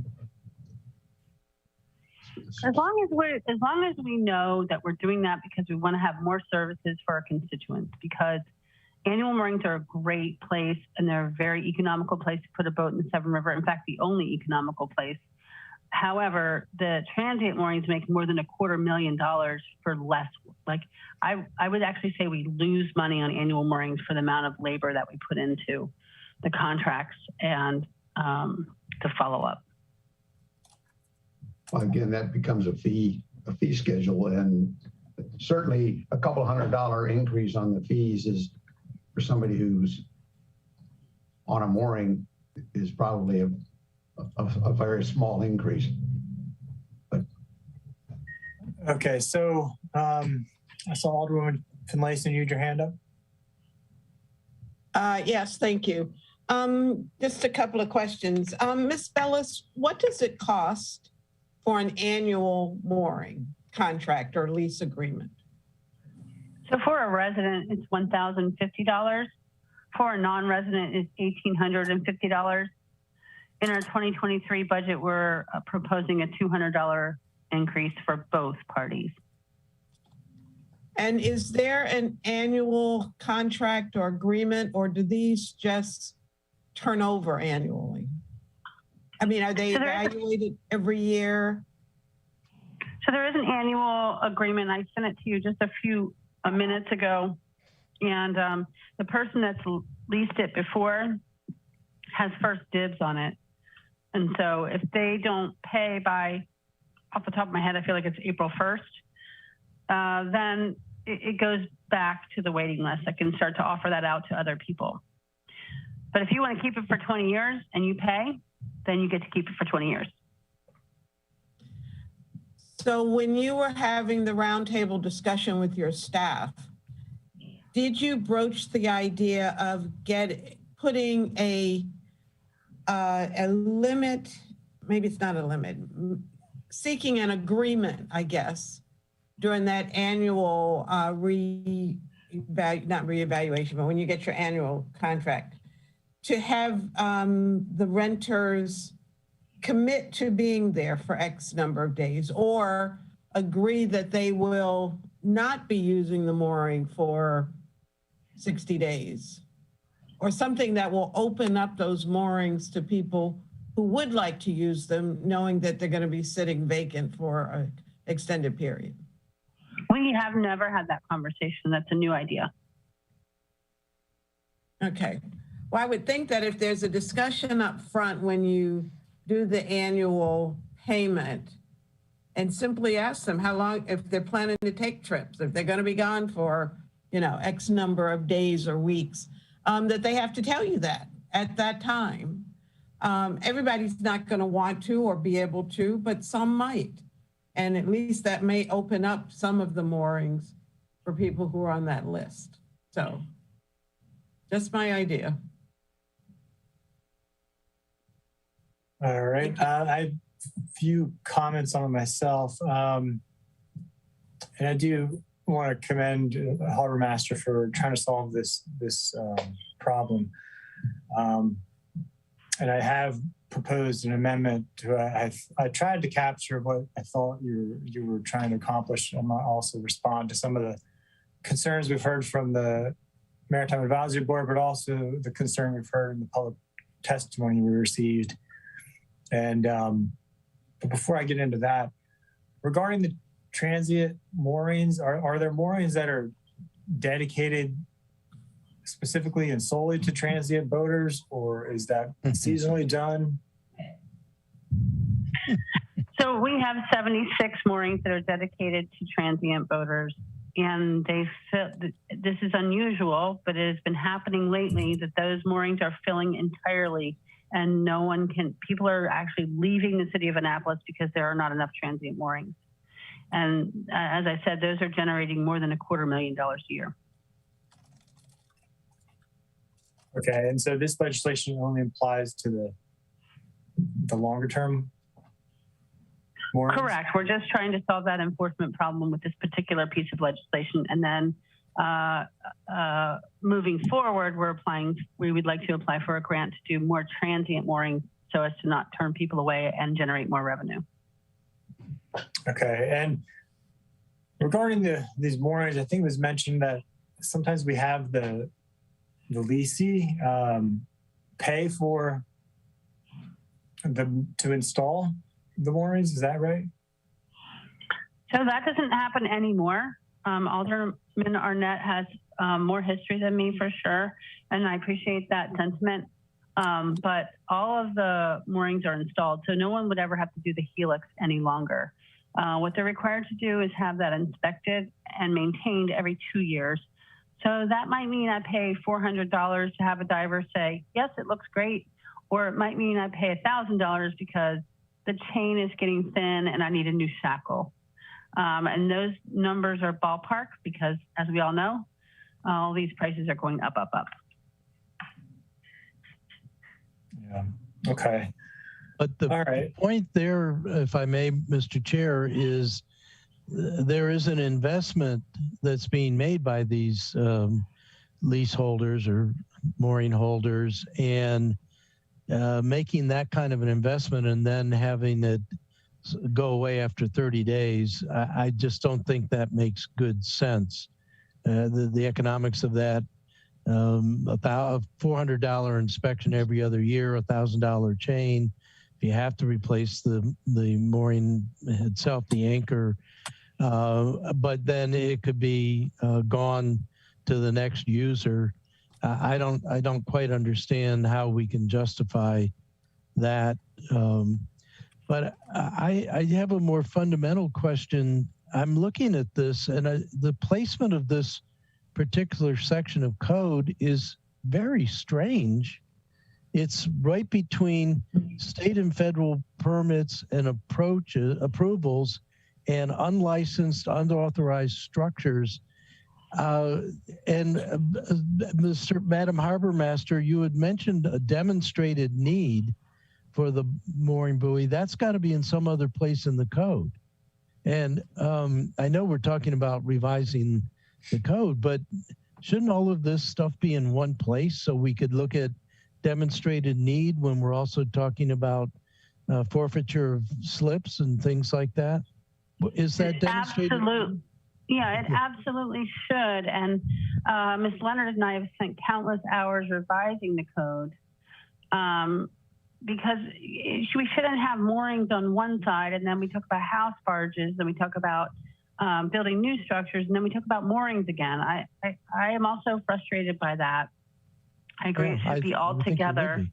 As long as we know that we're doing that because we want to have more services for our constituents, because annual moorings are a great place and they're a very economical place to put a boat in the Severn River. In fact, the only economical place. However, the transient moorings make more than $250,000 for less. Like I would actually say we lose money on annual moorings for the amount of labor that we put into the contracts and to follow up. Well, again, that becomes a fee schedule, and certainly a couple $100 increase on the fees is, for somebody who's on a mooring, is probably a very small increase. But okay, so I saw Alderwoman Finlayson, you had your hand up. Yes, thank you. Just a couple of questions. Ms. Bellis, what does it cost for an annual mooring contract or lease agreement? So for a resident, it's $1,050. For a non-resident, it's $1,850. In our 2023 budget, we're proposing a $200 increase for both parties. And is there an annual contract or agreement, or do these just turn over annually? I mean, are they evaluated every year? So there is an annual agreement. I sent it to you just a few minutes ago. And the person that's leased it before has first dibs on it. And so if they don't pay by, off the top of my head, I feel like it's April 1st, then it goes back to the waiting list. I can start to offer that out to other people. But if you want to keep it for 20 years and you pay, then you get to keep it for 20 years. So when you were having the roundtable discussion with your staff, did you broach the idea of putting a limit, maybe it's not a limit, seeking an agreement, I guess, during that annual not reevaluation, but when you get your annual contract, to have the renters commit to being there for X number of days, or agree that they will not be using the mooring for 60 days, or something that will open up those moorings to people who would like to use them, knowing that they're going to be sitting vacant for an extended period? We have never had that conversation. That's a new idea. Okay. Well, I would think that if there's a discussion up front when you do the annual payment, and simply ask them how long, if they're planning to take trips, if they're going to be gone for, X number of days or weeks, that they have to tell you that at that time. Everybody's not going to want to or be able to, but some might. And at least that may open up some of the moorings for people who are on that list. So just my idea. All right. I have a few comments on myself. And I do want to commend Harbor Master for trying to solve this problem. And I have proposed an amendment to, I tried to capture what I thought you were trying to accomplish. I might also respond to some of the concerns we've heard from the Maritime Advisory Board, but also the concern we've heard in the public testimony we received. And but before I get into that, regarding the transient moorings, are there moorings that are dedicated specifically and solely to transient boaters, or is that seasonally done? So we have 76 moorings that are dedicated to transient boaters, and this is unusual, but it has been happening lately that those moorings are filling entirely, and people are actually leaving the city of Annapolis because there are not enough transient moorings. And as I said, those are generating more than $250,000 a year. Okay, and so this legislation only applies to the longer term moorings? Correct. We're just trying to solve that enforcement problem with this particular piece of legislation. And then moving forward, we would like to apply for a grant to do more transient moorings so as to not turn people away and generate more revenue. Okay, and regarding these moorings, I think it was mentioned that sometimes we have the leasee pay for to install the moorings. Is that right? So that doesn't happen anymore. Alderman Arnett has more history than me for sure, and I appreciate that sentiment. But all of the moorings are installed, so no one would ever have to do the helix any longer. What they're required to do is have that inspected and maintained every 2 years. So that might mean I pay $400 to have a diver say, yes, it looks great. Or it might mean I pay $1,000 because the chain is getting thin and I need a new shackle. And those numbers are ballpark because, as we all know, all these prices are going up, up, up. Yeah, okay. But the All right. point there, if I may, Mr. Chair, is there is an investment that's being made by these leaseholders or mooring holders, and making that kind of an investment and then having it go away after 30 days, I just don't think that makes good sense. The economics of that, a $400 inspection every other year, $1,000 chain. If you have to replace the mooring itself, the anchor, but then it could be gone to the next user. I don't quite understand how we can justify that. But I have a more fundamental question. I'm looking at this, and the placement of this particular section of code is very strange. It's right between state and federal permits and approvals and unlicensed, unauthorized structures. Madam Harbor Master, you had mentioned a demonstrated need for the mooring buoy. That's got to be in some other place in the code. And I know we're talking about revising the code, but shouldn't all of this stuff be in one place so we could look at demonstrated need when we're also talking about forfeiture of slips and things like that? Is that demonstrated? Absolutely. Yeah, it absolutely should. And Ms. Leonard and I have spent countless hours revising the code because we shouldn't have moorings on one side, and then we talk about house barges, and we talk about building new structures, and then we talk about moorings again. I am also frustrated by that. I agree, it should be all together.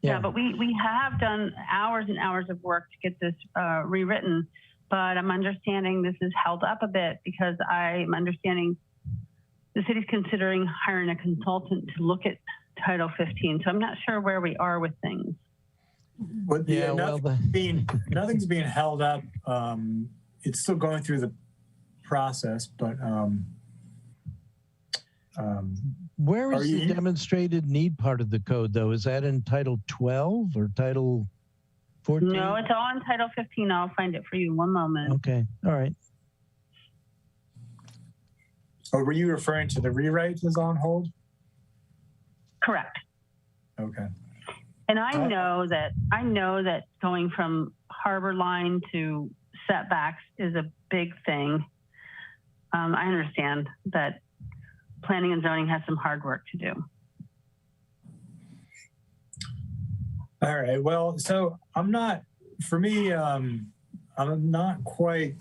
Yeah, but we have done hours and hours of work to get this rewritten. But I'm understanding this is held up a bit because I'm understanding the city's considering hiring a consultant to look at Title 15. So I'm not sure where we are with things. But nothing's being held up. It's still going through the process, but where is the demonstrated need part of the code, though? Is that in Title 12 or Title 14? No, it's all in Title 15. I'll find it for you. One moment. Okay. All right. Or were you referring to the rewrite is on hold? Correct. Okay. And I know that going from harbor line to setbacks is a big thing. I understand that planning and zoning has some hard work to do. All right. Well, so I'm not quite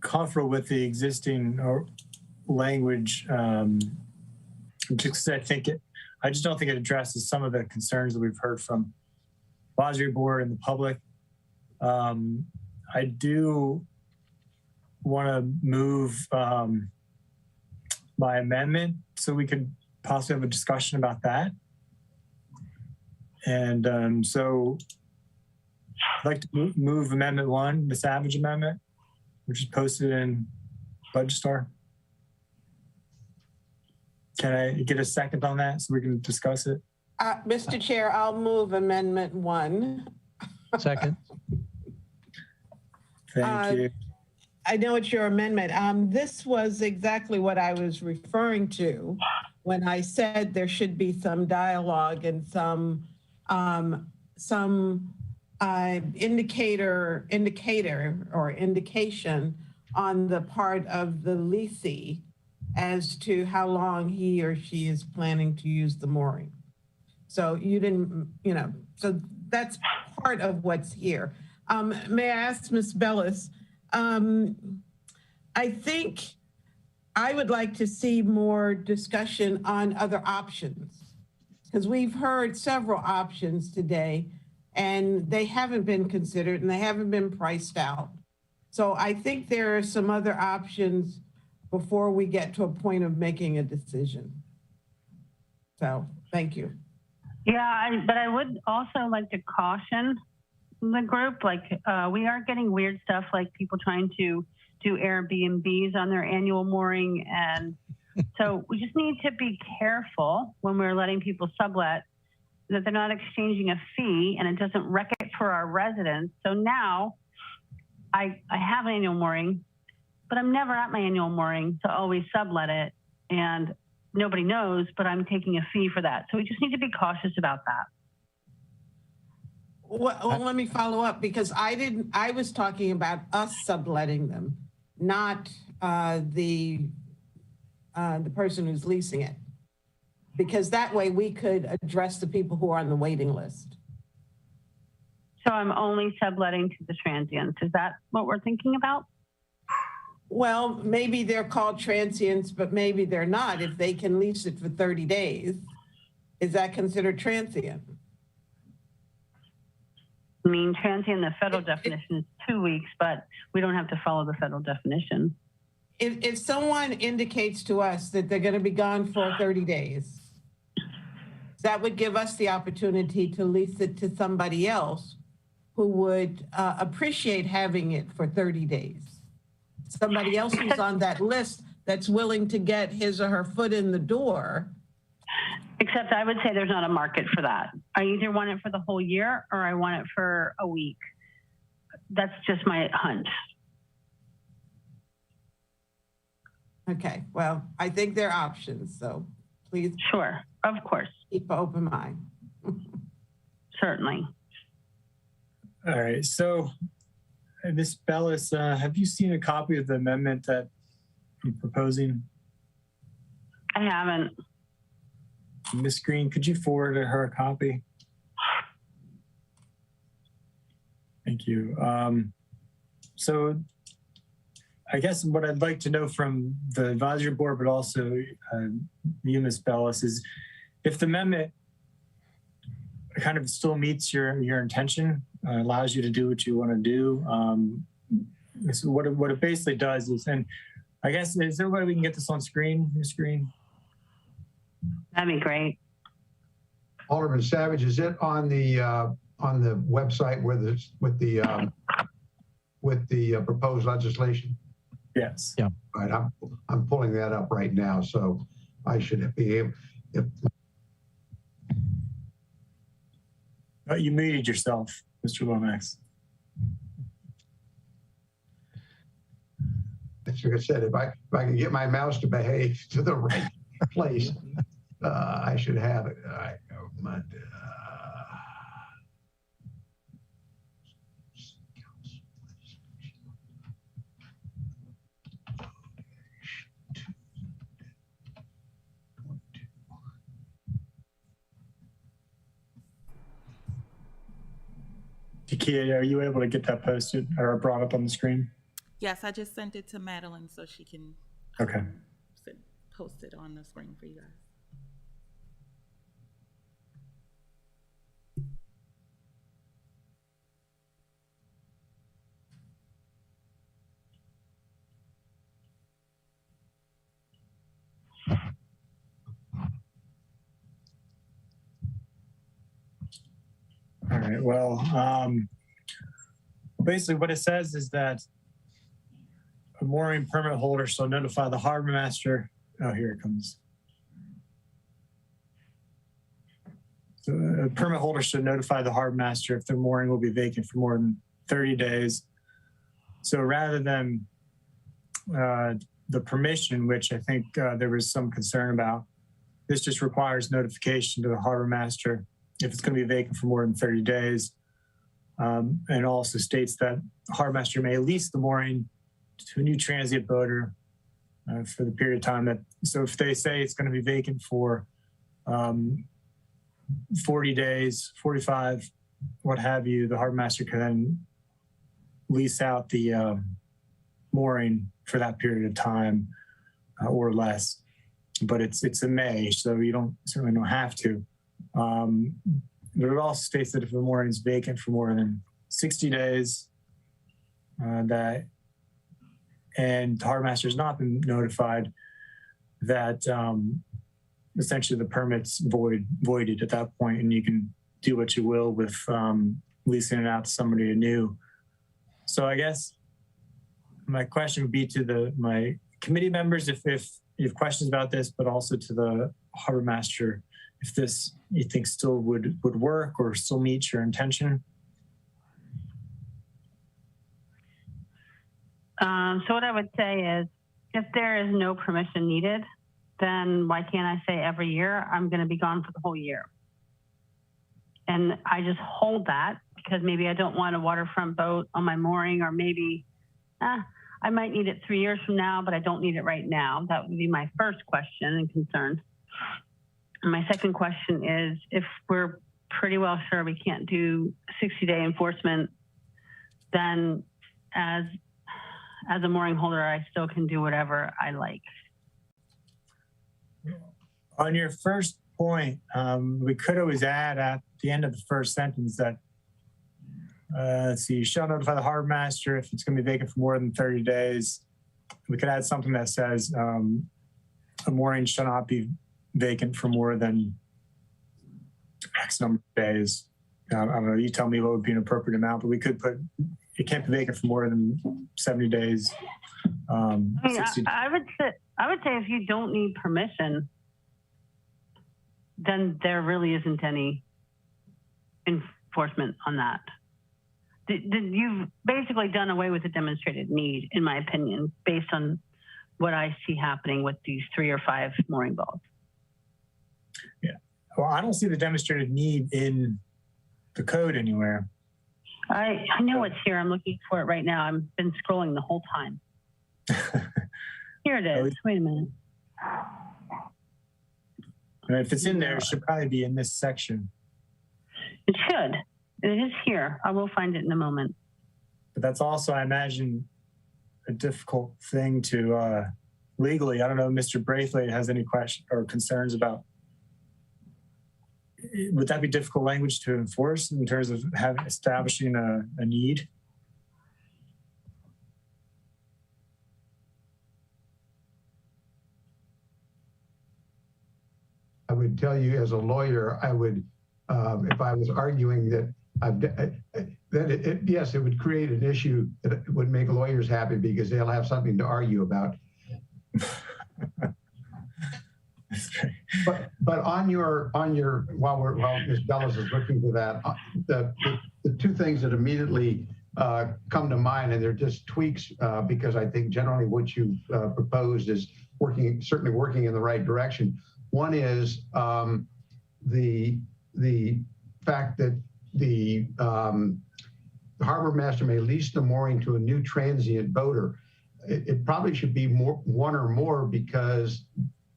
comfortable with the existing language. Just I just don't think it addresses some of the concerns that we've heard from advisory board and the public. I do want to move my amendment so we could possibly have a discussion about that. And so I'd like to move Amendment 1, the Savage Amendment, which is posted in Budgestar. Can I get a second on that so we can discuss it? Mr. Chair, I'll move Amendment 1. Second. Thank you. I know it's your amendment. This was exactly what I was referring to when I said there should be some dialogue and some indicator or indication on the part of the leasee as to how long he or she is planning to use the mooring. So you didn't, so that's part of what's here. May I ask Ms. Bellis, I think I would like to see more discussion on other options, because we've heard several options today and they haven't been considered and they haven't been priced out. So I think there are some other options before we get to a point of making a decision. So thank you. Yeah, but I would also like to caution the group, like we are getting weird stuff like people trying to do Airbnbs on their annual mooring. And so we just need to be careful when we're letting people sublet that they're not exchanging a fee, and it doesn't wreck it for our residents. So now I have an annual mooring, but I'm never at my annual mooring to always sublet it, and nobody knows, but I'm taking a fee for that. So we just need to be cautious about that. Well, let me follow up, because I was talking about us subletting them, not the person who's leasing it. Because that way we could address the people who are on the waiting list. So I'm only subletting to the transients. Is that what we're thinking about? Well, maybe they're called transients, but maybe they're not. If they can lease it for 30 days, is that considered transient? I mean, transient, the federal definition is 2 weeks, but we don't have to follow the federal definition. If someone indicates to us that they're going to be gone for 30 days, that would give us the opportunity to lease it to somebody else who would appreciate having it for 30 days. Somebody else who's on that list that's willing to get his or her foot in the door. Except I would say there's not a market for that. I either want it for the whole year or I want it for a week. That's just my hunch. Okay, well, I think there are options, so please. Sure, of course. Keep an open mind. Certainly. All right, so Ms. Bellis, have you seen a copy of the amendment that I'm proposing? I haven't. Ms. Green, could you forward her a copy? Thank you. So I guess what I'd like to know from the advisory board, but also you, Ms. Bellis, is if the amendment kind of still meets your intention, allows you to do what you want to do. So what it basically does is, and I guess, is there a way we can get this on screen, Ms. Green? That'd be great. Alderman Savage, is it on the website with the proposed legislation? Yes. Yeah. All right, I'm pulling that up right now, so I should be able. You muted yourself, Mr. Lomax. Like I said, if I can get my mouse to behave to the right place, I should have it. All right. Takia, are you able to get that posted or brought up on the screen? Yes, I just sent it to Madeline so she can Okay. post it on the screen for you guys. All right, well, basically what it says is that a mooring permit holder shall notify the harbor master. Oh, here it comes. So a permit holder should notify the harbor master if the mooring will be vacant for more than 30 days. So rather than the permission, which I think there was some concern about, this just requires notification to the harbor master if it's going to be vacant for more than 30 days. And also states that the harbor master may lease the mooring to a new transient boater for the period of time that, so if they say it's going to be vacant for 40 days, 45, what have you, the harbor master can then lease out the mooring for that period of time or less. But it's in May, so you certainly don't have to. But it also states that if the mooring is vacant for more than 60 days, and the harbor master has not been notified, that essentially the permit's voided at that point, and you can do what you will with leasing it out to somebody new. So I guess my question would be to my committee members, if you have questions about this, but also to the harbor master if this you think still would work or still meet your intention. So what I would say is, if there is no permission needed, then why can't I say every year I'm going to be gone for the whole year? And I just hold that because maybe I don't want a waterfront boat on my mooring, or maybe I might need it 3 years from now, but I don't need it right now. That would be my first question and concern. And my second question is, if we're pretty well sure we can't do 60-day enforcement, then as a mooring holder, I still can do whatever I like. On your first point, we could always add at the end of the first sentence that, let's see, you shall notify the harbor master if it's going to be vacant for more than 30 days. We could add something that says a mooring shall not be vacant for more than X number of days. I don't know, you tell me what would be an appropriate amount, but we could put, it can't be vacant for more than 70 days. I would say if you don't need permission, then there really isn't any enforcement on that. You've basically done away with the demonstrated need, in my opinion, based on what I see happening with these 3 or 5 mooring balls. Yeah, well, I don't see the demonstrated need in the code anywhere. I know it's here. I'm looking for it right now. I've been scrolling the whole time. Here it is. Wait a minute. And if it's in there, it should probably be in this section. It should. It is here. I will find it in a moment. But that's also, I imagine, a difficult thing to legally. I don't know if Mr. Braithwaite has any questions or concerns about. Would that be difficult language to enforce in terms of establishing a need? I would tell you as a lawyer, I would, if I was arguing that yes, it would create an issue that would make lawyers happy because they'll have something to argue about. But on your while Ms. Bellis is looking for that, the 2 things that immediately come to mind, and they're just tweaks because I think generally what you've proposed is certainly working in the right direction. One is the fact that the harbor master may lease the mooring to a new transient boater. It probably should be one or more, because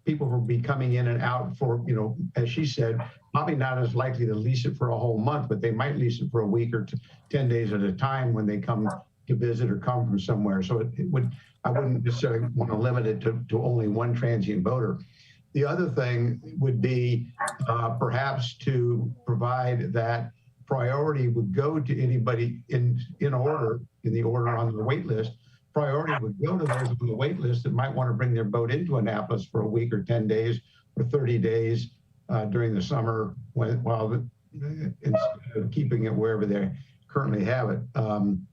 people will be coming in and out for, as she said, probably not as likely to lease it for a whole month, but they might lease it for a week or 10 days at a time when they come to visit or come from somewhere. So I wouldn't necessarily want to limit it to only one transient boater. The other thing would be perhaps to provide that priority would go to anybody in the order on the wait list. Priority would go to those on the wait list that might want to bring their boat into Annapolis for a week or 10 days or 30 days during the summer, instead of keeping it wherever they currently have it, and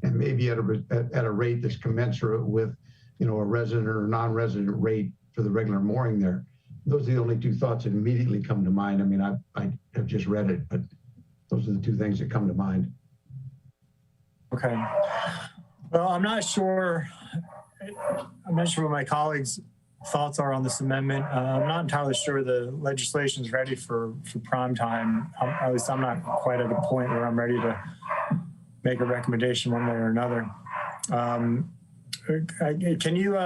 maybe at a rate that's commensurate with, a resident or non-resident rate for the regular mooring there. Those are the only 2 thoughts that immediately come to mind. I mean, I have just read it, but those are the 2 things that come to mind. Okay. Well, I'm not sure what my colleagues' thoughts are on this amendment. I'm not entirely sure the legislation is ready for prime time. At least I'm not quite at a point where I'm ready to make a recommendation one way or another. Can you,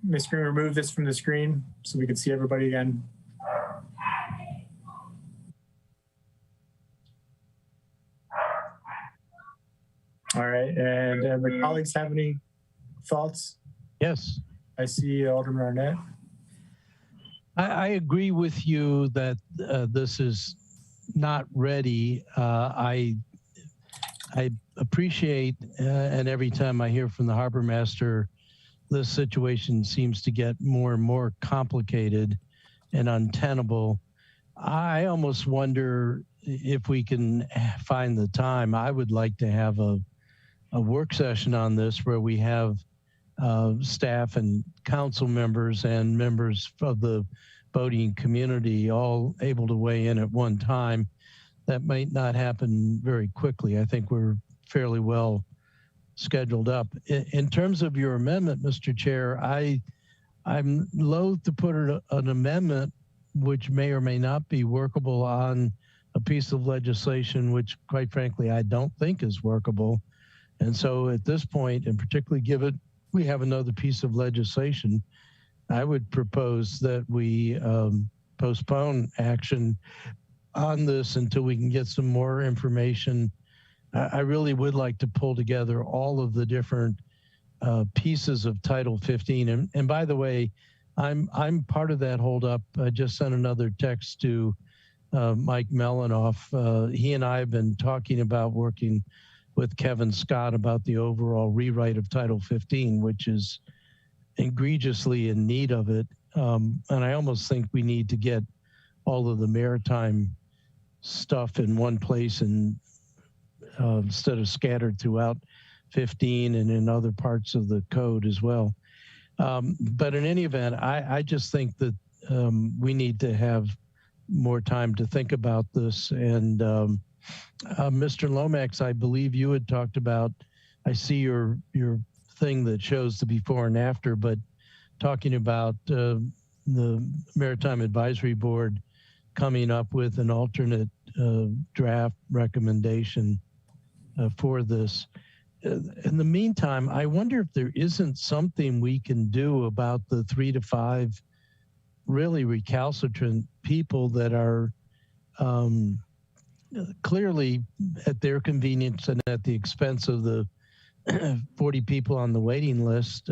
Ms. Green, remove this from the screen so we can see everybody again? All right, and the colleagues have any thoughts? Yes. I see Alderman Arnett. I agree with you that this is not ready. I appreciate, and every time I hear from the harbor master, this situation seems to get more and more complicated and untenable. I almost wonder if we can find the time. I would like to have a work session on this where we have staff and council members and members of the boating community all able to weigh in at one time. That might not happen very quickly. I think we're fairly well scheduled up. In terms of your amendment, Mr. Chair, I'm loath to put an amendment which may or may not be workable on a piece of legislation which, quite frankly, I don't think is workable. And so at this point, and particularly given we have another piece of legislation, I would propose that we postpone action on this until we can get some more information. I really would like to pull together all of the different pieces of Title 15. And by the way, I'm part of that holdup. I just sent another text to Mike Melanoff. He and I have been talking about working with Kevin Scott about the overall rewrite of Title 15, which is egregiously in need of it. And I almost think we need to get all of the maritime stuff in one place and instead of scattered throughout 15 and in other parts of the code as well. But in any event, I just think that we need to have more time to think about this. And Mr. Lomax, I believe you had talked about, I see your thing that shows the before and after, but talking about the Maritime Advisory Board coming up with an alternate draft recommendation for this. In the meantime, I wonder if there isn't something we can do about the 3 to 5 really recalcitrant people that are clearly at their convenience and at the expense of the 40 people on the waiting list,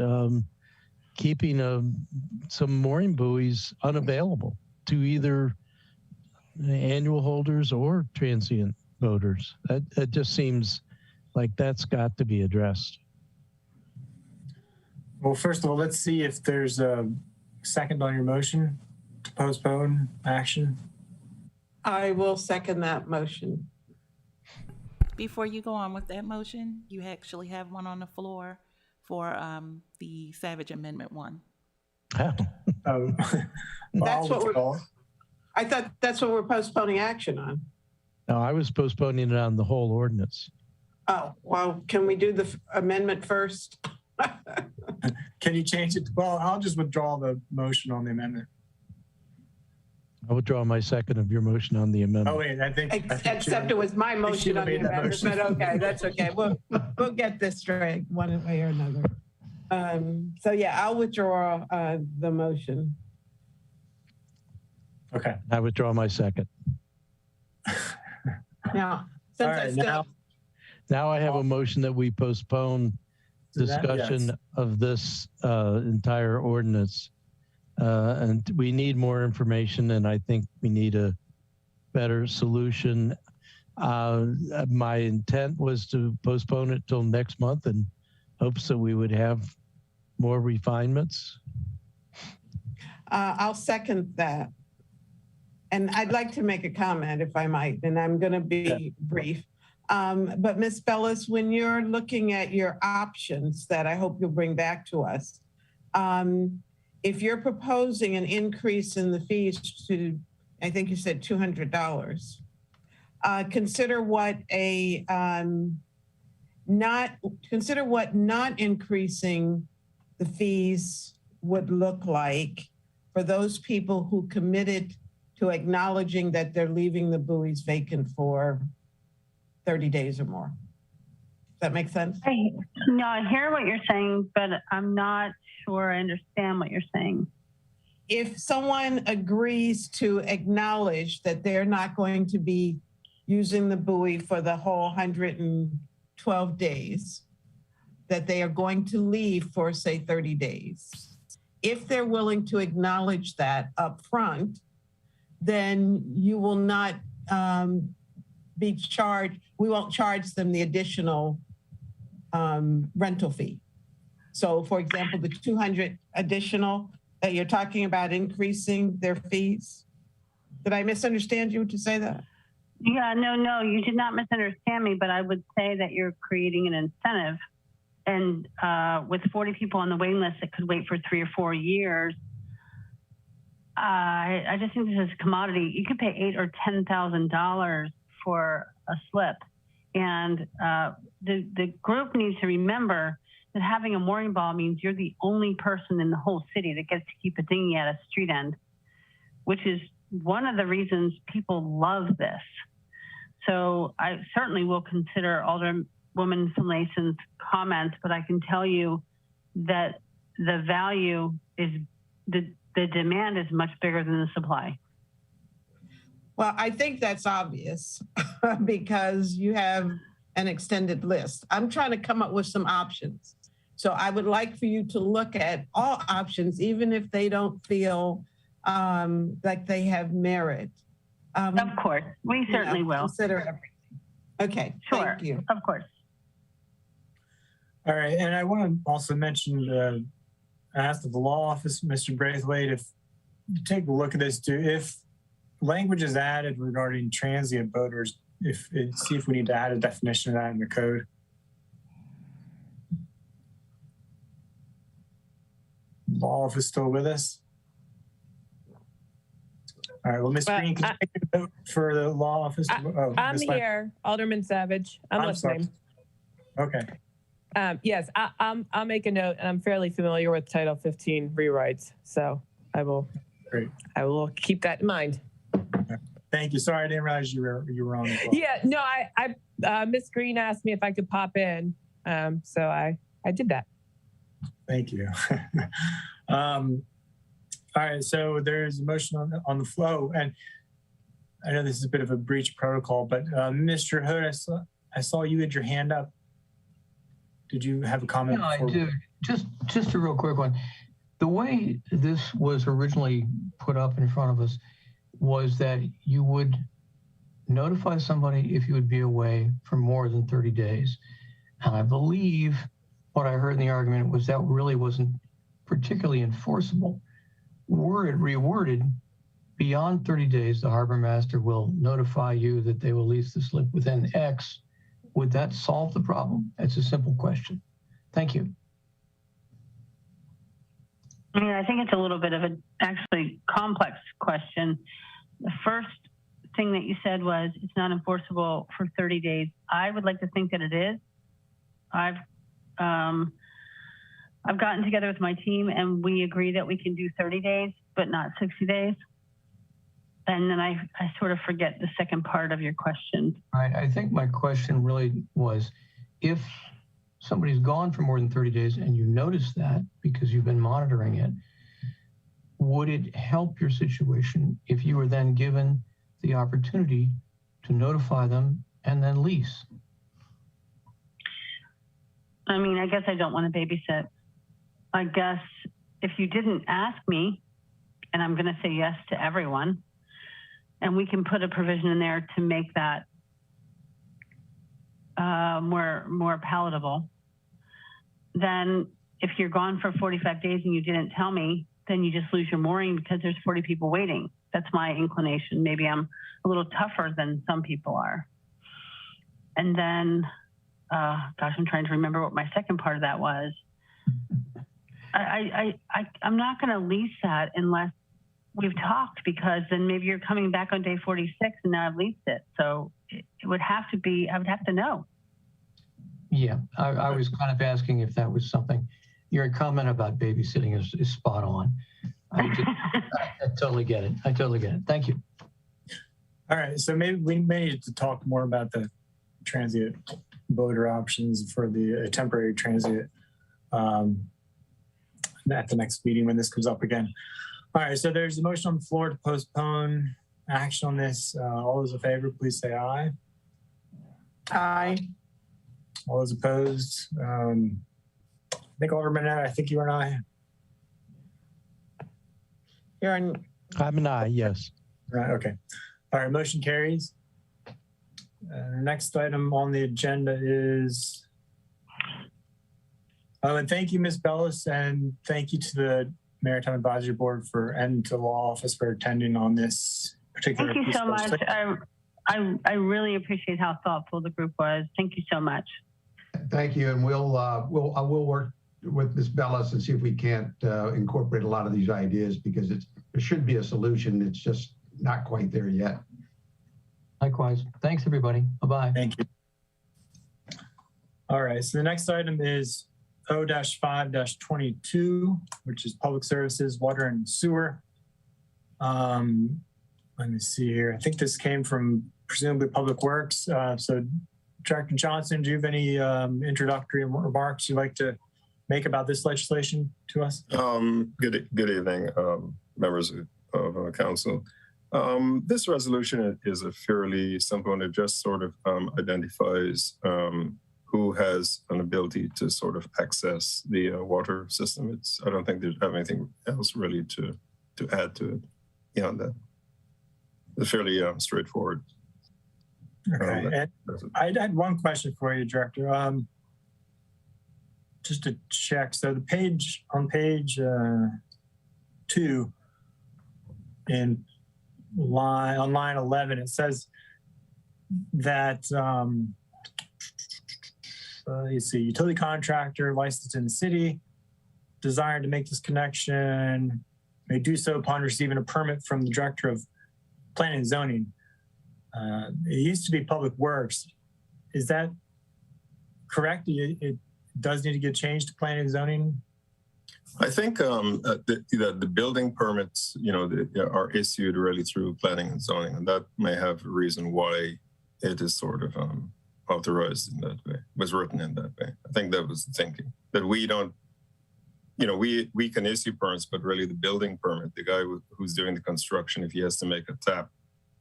keeping some mooring buoys unavailable to either annual holders or transient boaters. That just seems like that's got to be addressed. Well, first of all, let's see if there's a second on your motion to postpone action. I will second that motion. Before you go on with that motion, you actually have one on the floor for the Savage Amendment 1. Well, That's what I thought that's what we're postponing action on. No, I was postponing it on the whole ordinance. Oh, well, can we do the amendment first? Can you change it? Well, I'll just withdraw the motion on the amendment. I withdraw my second of your motion on the amendment. Oh, wait, I think Except it was my motion on the amendment, but okay, that's okay. We'll get this straight one way or another. So yeah, I'll withdraw the motion. Okay. I withdraw my second. Now, since All right, now I have a motion that we postpone discussion of this entire ordinance. And we need more information, and I think we need a better solution. My intent was to postpone it till next month in hopes that we would have more refinements. I'll second that. And I'd like to make a comment, if I might, and I'm going to be brief. But Ms. Bellis, when you're looking at your options that I hope you'll bring back to us, if you're proposing an increase in the fees to, I think you said $200, consider what not increasing the fees would look like for those people who committed to acknowledging that they're leaving the buoys vacant for 30 days or more. Does that make sense? No, I hear what you're saying, but I'm not sure I understand what you're saying. If someone agrees to acknowledge that they're not going to be using the buoy for the whole 112 days, that they are going to leave for, say, 30 days, if they're willing to acknowledge that up front, then you will not be charged, we won't charge them the additional rental fee. So for example, the 200 additional that you're talking about increasing their fees. Did I misunderstand you to say that? Yeah, no, you did not misunderstand me, but I would say that you're creating an incentive. And with 40 people on the waiting list that could wait for 3 or 4 years, I just think this is a commodity. You could pay $8,000 or $10,000 for a slip, and the group needs to remember that having a mooring ball means you're the only person in the whole city that gets to keep a dinghy at a street end, which is one of the reasons people love this. So I certainly will consider Alderwoman Finlayson's comments, but I can tell you that the value is, the demand is much bigger than the supply. Well, I think that's obvious because you have an extended list. I'm trying to come up with some options. So I would like for you to look at all options, even if they don't feel like they have merit. Of course, we certainly will. Consider everything. Okay, sure. Thank you. Of course. All right, and I want to also mention, I asked the law office, Mr. Braithwaite, if you take a look at this too, if language is added regarding transient boaters, see if we need to add a definition of that in the code. Law office still with us? All right, well, Ms. Green, can you take a note for the law office? I'm here, Alderman Savage. I'm listening. Sorry. Okay. Yes, I'll make a note, and I'm fairly familiar with Title 15 rewrites, so I will. Great. I will keep that in mind. Thank you. Sorry, I didn't realize you were on as well. Yeah, no, I Ms. Green asked me if I could pop in, so I did that. Thank you. All right, so there's a motion on the flow, and I know this is a bit of a breach of protocol, but Mr. Hood, I saw you had your hand up. Did you have a comment? Yeah, I do. Just a real quick one. The way this was originally put up in front of us was that you would notify somebody if you would be away for more than 30 days. And I believe what I heard in the argument was that really wasn't particularly enforceable. Were it reworded, beyond 30 days, the harbor master will notify you that they will lease the slip within X. Would that solve the problem? It's a simple question. Thank you. I mean, I think it's a little bit of an actually complex question. The first thing that you said was it's not enforceable for 30 days. I would like to think that it is. I've gotten together with my team and we agree that we can do 30 days, but not 60 days. And then I sort of forget the second part of your question. Right. I think my question really was, if somebody's gone for more than 30 days and you notice that because you've been monitoring it, would it help your situation if you were then given the opportunity to notify them and then lease? I mean, I guess I don't want to babysit. I guess if you didn't ask me, and I'm going to say yes to everyone, and we can put a provision in there to make that more palatable, then if you're gone for 45 days and you didn't tell me, then you just lose your mooring because there's 40 people waiting. That's my inclination. Maybe I'm a little tougher than some people are. And then, gosh, I'm trying to remember what my second part of that was. I'm not going to lease that unless we've talked, because then maybe you're coming back on day 46 and now I've leased it. So it would have to be, I would have to know. Yeah, I was kind of asking if that was something. Your comment about babysitting is spot on. I totally get it. I totally get it. Thank you. All right, so maybe we may need to talk more about the transient boater options for the temporary transient at the next meeting when this comes up again. All right, so there's a motion on the floor to postpone action on this. All those in favor, please say aye. Aye. All those opposed? I think Alderman, I think you are an aye. You're an... I'm an aye, yes. Right, okay. All right, motion carries. The next item on the agenda is... Oh, and thank you, Ms. Bellis, and thank you to the Maritime Advisory Board and to the law office for attending on this particular. Thank you so much. I really appreciate how thoughtful the group was. Thank you so much. Thank you, and we'll work with Ms. Bellis and see if we can't incorporate a lot of these ideas, because there should be a solution. It's just not quite there yet. Likewise. Thanks, everybody. Bye-bye. Thank you. All right, so the next item is O-5-22, which is Public Services, Water and Sewer. Let me see here. I think this came from presumably Public Works. So Director Johnson, do you have any introductory remarks you'd like to make about this legislation to us? Good evening, members of council. This resolution is a fairly simple one. It just sort of identifies who has an ability to sort of access the water system. I don't think there's anything else really to add to it beyond that. It's fairly straightforward. Okay. I had one question for you, Director. Just to check. So the page 2 on line 11, it says that you see utility contractor licensed in the city desiring to make this connection may do so upon receiving a permit from the Director of Planning and Zoning. It used to be Public Works. Is that correct? It does need to get changed to Planning and Zoning? I think the building permits, are issued really through planning and zoning, and that may have a reason why it is sort of authorized in that way, was written in that way. I think that was the thinking, that we don't, we can issue permits, but really the building permit, the guy who's doing the construction, if he has to make a tap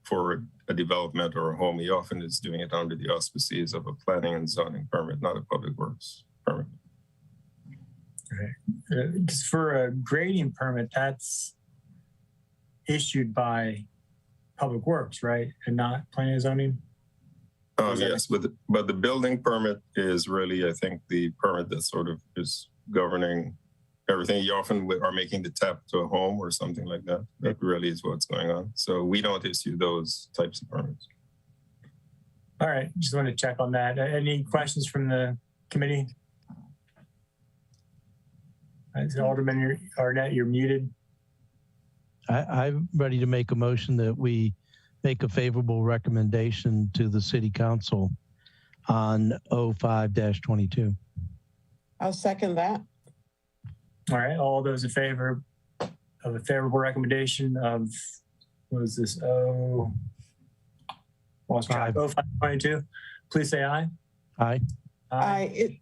for a development or a home, he often is doing it under the auspices of a planning and zoning permit, not a public works permit. Right. Just for a grading permit, that's issued by Public Works, right? And not planning and zoning? Yes, but the building permit is really, I think, the permit that sort of is governing everything. You often are making the tap to a home or something like that. That really is what's going on. So we don't issue those types of permits. All right, just want to check on that. Any questions from the committee? Alderman Arnett, you're muted. I'm ready to make a motion that we make a favorable recommendation to the City Council on O-5-22. I'll second that. All right, all those in favor of a favorable recommendation of, what is this, lost track, O-5-22, please say aye. Aye. It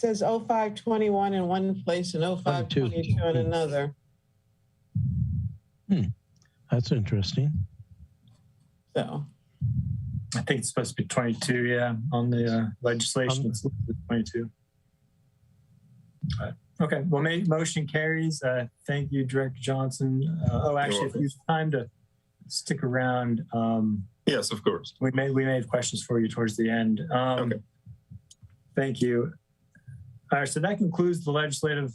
says 0521 in one place and 0522 in another. That's interesting. So I think it's supposed to be 22, yeah, on the legislation. It's 22. Okay, well, motion carries. Thank you, Director Johnson. Actually, if you have time to stick around. Yes, of course. We may have questions for you towards the end. Okay. Thank you. All right, so that concludes the legislative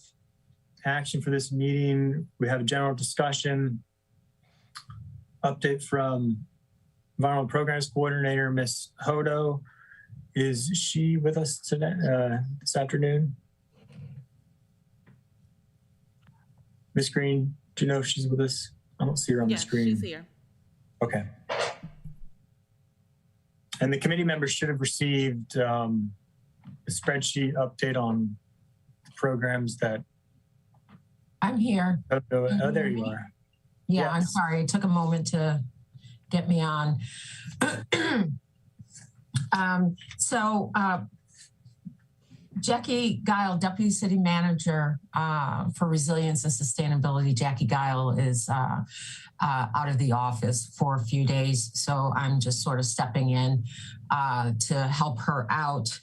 action for this meeting. We have a general discussion. Update from Environmental Programs Coordinator, Ms. Hodo. Is she with us today, this afternoon? Ms. Green, do you know if she's with us? I don't see her on the screen. Yes, she's here. Okay. And the committee members should have received a spreadsheet update on the programs that. I'm here. Oh, there you are. Yeah, Yes. I'm sorry. It took a moment to get me on. Jackie Guile, Deputy City Manager for Resilience and Sustainability. Jackie Guile is out of the office for a few days, so I'm just sort of stepping in to help her out.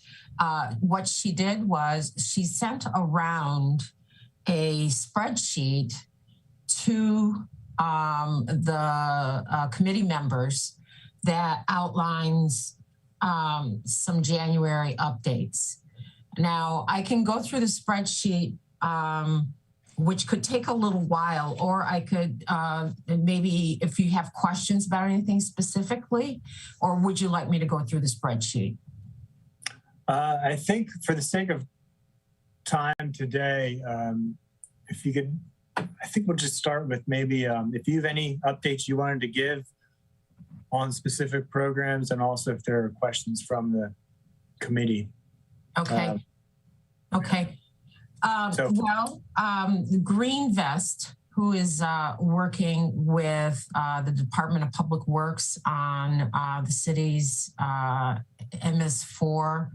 What she did was she sent around a spreadsheet to the committee members that outlines some January updates. Now, I can go through the spreadsheet, which could take a little while, or I could maybe, if you have questions about anything specifically, or would you like me to go through the spreadsheet? I think for the sake of time today, if you could I think we'll just start with maybe if you have any updates you wanted to give on specific programs, and also if there are questions from the committee. Okay. Okay. Green Vest, who is working with the Department of Public Works on the city's MS4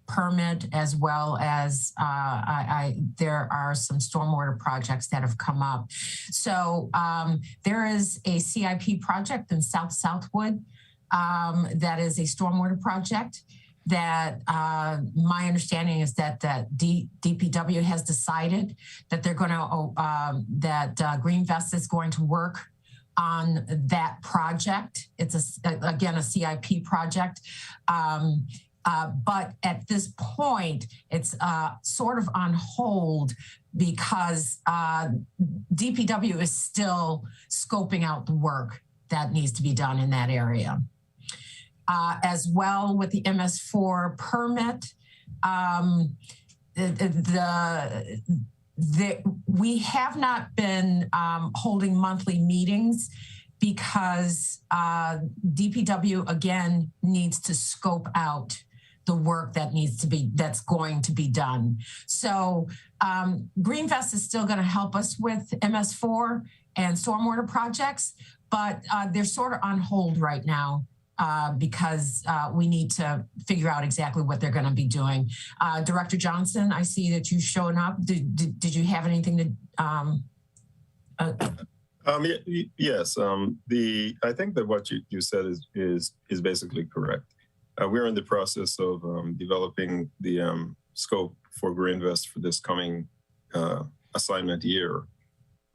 permit, as well as there are some stormwater projects that have come up. So there is a CIP project in Southwood that is a stormwater project that my understanding is that DPW has decided that they're going to, that Green Vest is going to work on that project. It's again a CIP project. But at this point, it's sort of on hold because DPW is still scoping out the work that needs to be done in that area. As well with the MS4 permit, we have not been holding monthly meetings because DPW again needs to scope out the work that's going to be done. So Green Vest is still going to help us with MS4 and stormwater projects, but they're sort of on hold right now because we need to figure out exactly what they're going to be doing. Director Johnson, I see that you've shown up. Did you have anything to? Yes. I think that what you said is basically correct. We're in the process of developing the scope for Green Vest for this coming assignment year.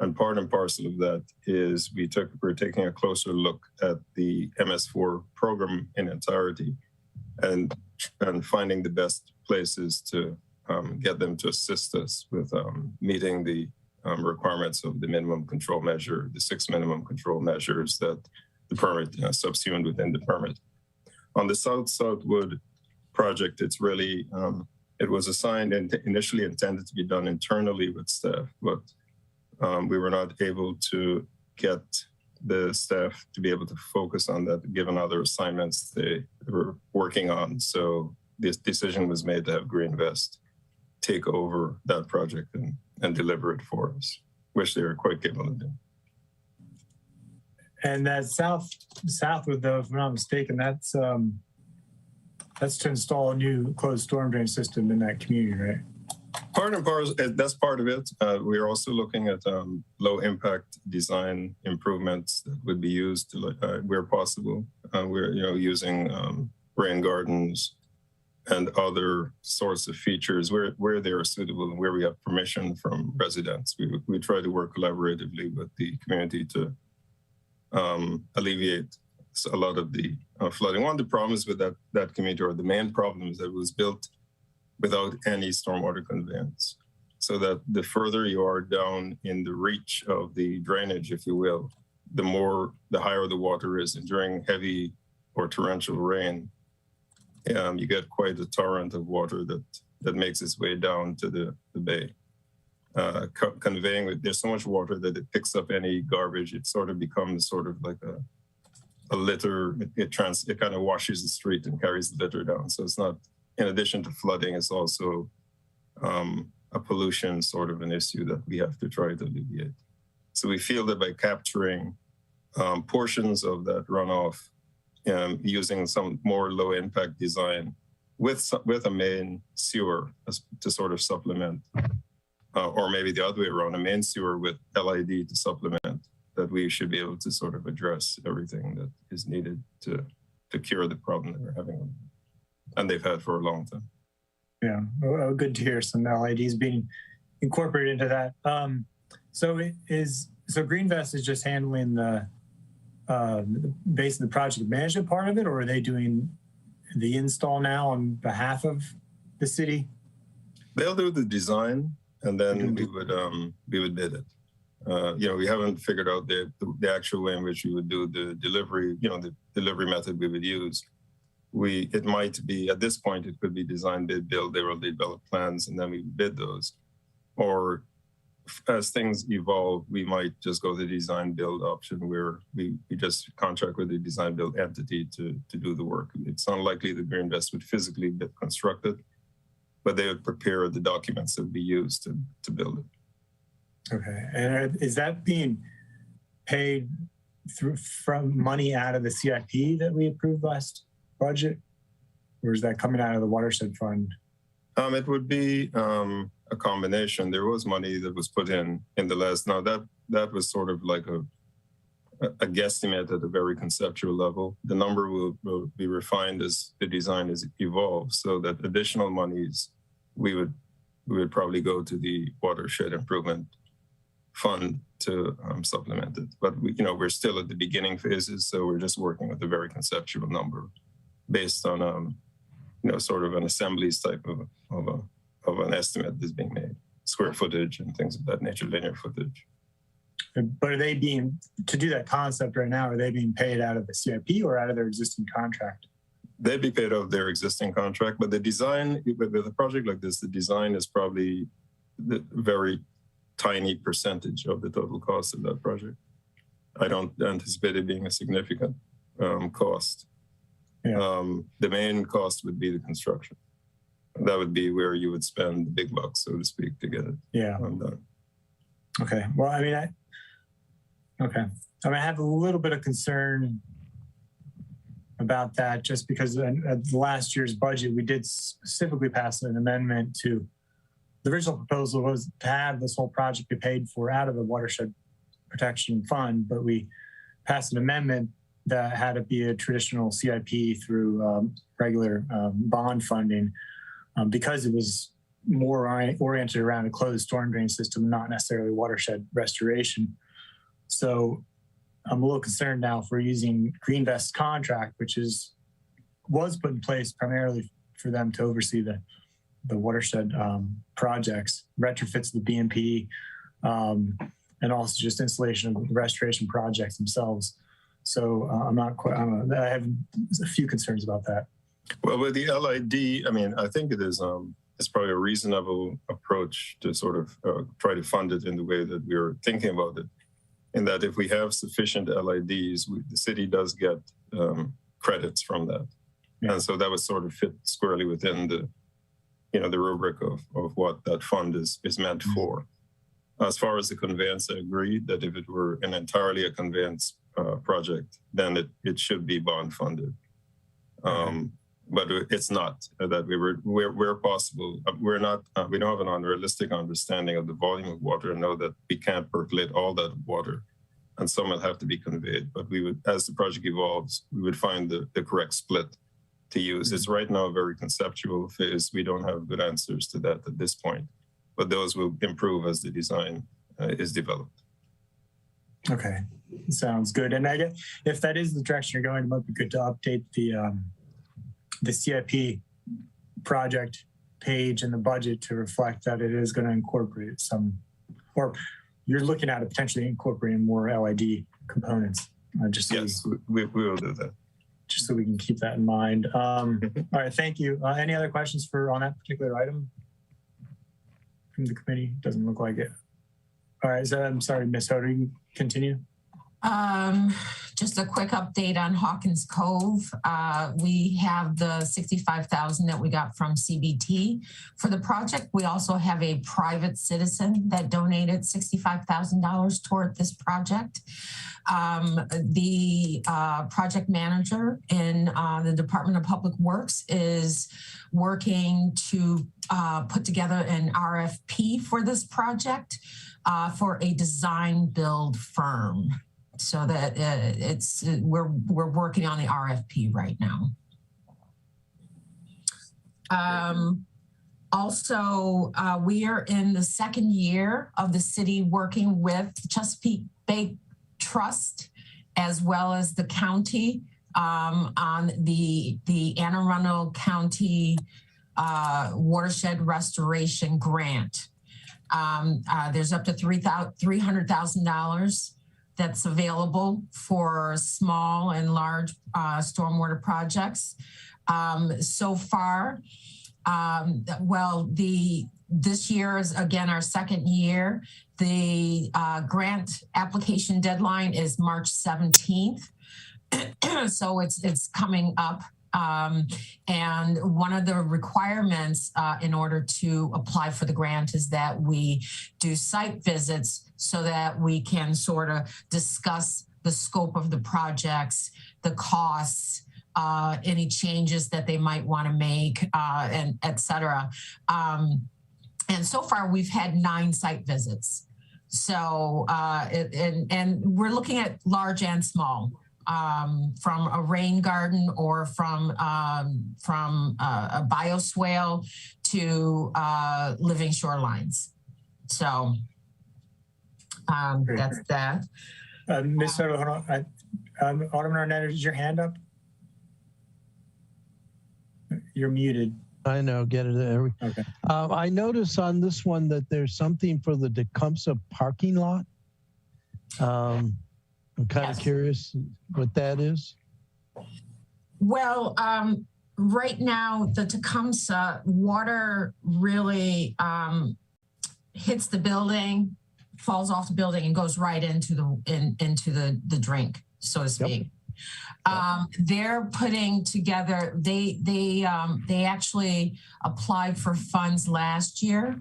And part and parcel of that is we're taking a closer look at the MS4 program in entirety and finding the best places to get them to assist us with meeting the requirements of the minimum control measure, the 6 minimum control measures that the permit subsumed within the permit. On the Southwood project, it's really, it was assigned and initially intended to be done internally with staff, but we were not able to get the staff to be able to focus on that given other assignments they were working on. So this decision was made to have Green Vest take over that project and deliver it for us, which they were quite capable of doing. And that Southwood, though, if I'm not mistaken, that's to install a new closed storm drain system in that community, right? Part and parcel, that's part of it. We're also looking at low impact design improvements that would be used where possible. We're using rain gardens and other sorts of features where they are suitable and where we have permission from residents. We try to work collaboratively with the community to alleviate a lot of the flooding. One of the problems with that community, or the main problem, is that it was built without any stormwater conveyance. So that the further you are down in the reach of the drainage, if you will, the higher the water is. And during heavy or torrential rain, you get quite a torrent of water that makes its way down to the bay. There's so much water that it picks up any garbage. It sort of becomes sort of like a litter. It kind of washes the street and carries the litter down. So it's not, in addition to flooding, it's also a pollution sort of an issue that we have to try to alleviate. So we feel that by capturing portions of that runoff, using some more low impact design with a main sewer to sort of supplement, or maybe the other way around, a main sewer with LID to supplement, that we should be able to sort of address everything that is needed to cure the problem that we're having, and they've had for a long time. Yeah, well, good to hear some LIDs being incorporated into that. So Green Vest is just handling the base of the project management part of it, or are they doing the install now on behalf of the city? They'll do the design, and then we would bid it. We haven't figured out the actual way in which we would do the delivery. The delivery method we would use. It might be, at this point, it could be design, bid, build. They will develop plans, and then we bid those. Or as things evolve, we might just go the design build option where we just contract with the design build entity to do the work. It's unlikely that Green Invest would physically construct it, but they would prepare the documents that would be used to build it. Okay, and is that being paid from money out of the CIP that we approved last budget, or is that coming out of the Watershed Fund? It would be a combination. There was money that was put in the last. Now that was sort of like a guesstimate at a very conceptual level. The number will be refined as the design is evolved, so that additional monies we would probably go to the Watershed Improvement Fund to supplement it. But we're still at the beginning phases, so we're just working with a very conceptual number based on sort of an assemblies type of an estimate that's being made, square footage and things of that nature, linear footage. But are they to do that concept right now, are they being paid out of the CIP or out of their existing contract? They'd be paid out of their existing contract, but the design, with a project like this, the design is probably the very tiny percentage of the total cost of that project. I don't anticipate it being a significant cost. Yeah. The main cost would be the construction. That would be where you would spend the big bucks, so to speak, to get it done. Okay. Well, I have a little bit of concern about that, just because at last year's budget, we did specifically pass an amendment to the original proposal was to have this whole project be paid for out of the Watershed Protection Fund, but we passed an amendment that had to be a traditional CIP through regular bond funding because it was more oriented around a closed storm drain system, not necessarily watershed restoration. So I'm a little concerned now if we're using Green Invest's contract, which was put in place primarily for them to oversee the watershed projects, retrofits of the BMP, and also just installation of the restoration projects themselves. So I have a few concerns about that. Well, with the LID, I think it is it's probably a reasonable approach to sort of try to fund it in the way that we were thinking about it. In that if we have sufficient LIDs, the city does get credits from that. Yeah. And so that would sort of fit squarely within the rubric of what that fund is meant for. As far as the conveyance, I agree that if it were entirely a conveyance project, then it should be bond funded. But it's not that where possible. We don't have an unrealistic understanding of the volume of water and know that we can't percolate all that water, and some will have to be conveyed. But we would, as the project evolves, we would find the correct split to use. It's right now a very conceptual phase. We don't have good answers to that at this point, but those will improve as the design is developed. Okay, sounds good. And I guess if that is the direction you're going, it might be good to update the CIP project page in the budget to reflect that it is going to incorporate some, or you're looking at it potentially incorporating more LID components. Yes, we will do that. Just so we can keep that in mind. All right, thank you. Any other questions on that particular item from the committee? Doesn't look like it. All right, so I'm sorry, Ms. Hoder, you can continue. Just a quick update on Hawkins Cove. We have the $65,000 that we got from CBT for the project. We also have a private citizen that donated $65,000 toward this project. The project manager in the Department of Public Works is working to put together an RFP for this project for a design build firm. So that we're working on the RFP right now. Also, we are in the second year of the city working with Chesapeake Bay Trust as well as the county on the Anne Arundel County Watershed Restoration Grant. There's up to $300,000 that's available for small and large stormwater projects. So far, Well, this year is again our second year. The grant application deadline is March 17th. So it's coming up. And one of the requirements in order to apply for the grant is that we do site visits so that we can sort of discuss the scope of the projects, the costs, any changes that they might want to make, and et cetera. And so far we've had 9 site visits. So, and we're looking at large and small. From a rain garden or from a bioswale to living shorelines. So that's that. Ms. Soto, hold on. Alderman Arnett, is your hand up? You're muted. I know, get it. Okay. I notice on this one that there's something for the Tecumseh parking lot. I'm kind of curious what that is. Well, right now the Tecumseh water really hits the building, falls off the building, and goes right into the drink, so to speak. Yep. They're putting together. They actually applied for funds last year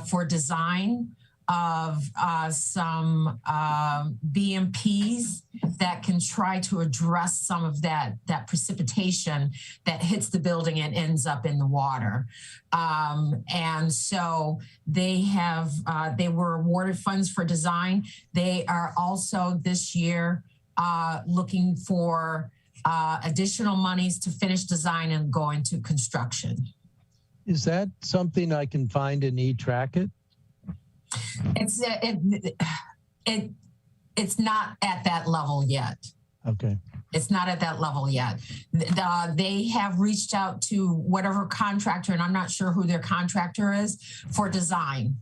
for design of some BMPs that can try to address some of that precipitation that hits the building and ends up in the water. And so they were awarded funds for design. They are also this year looking for additional monies to finish design and go into construction. Is that something I can find in eTrack-It? It's not at that level yet. Okay. It's not at that level yet. They have reached out to whatever contractor, and I'm not sure who their contractor is, for design.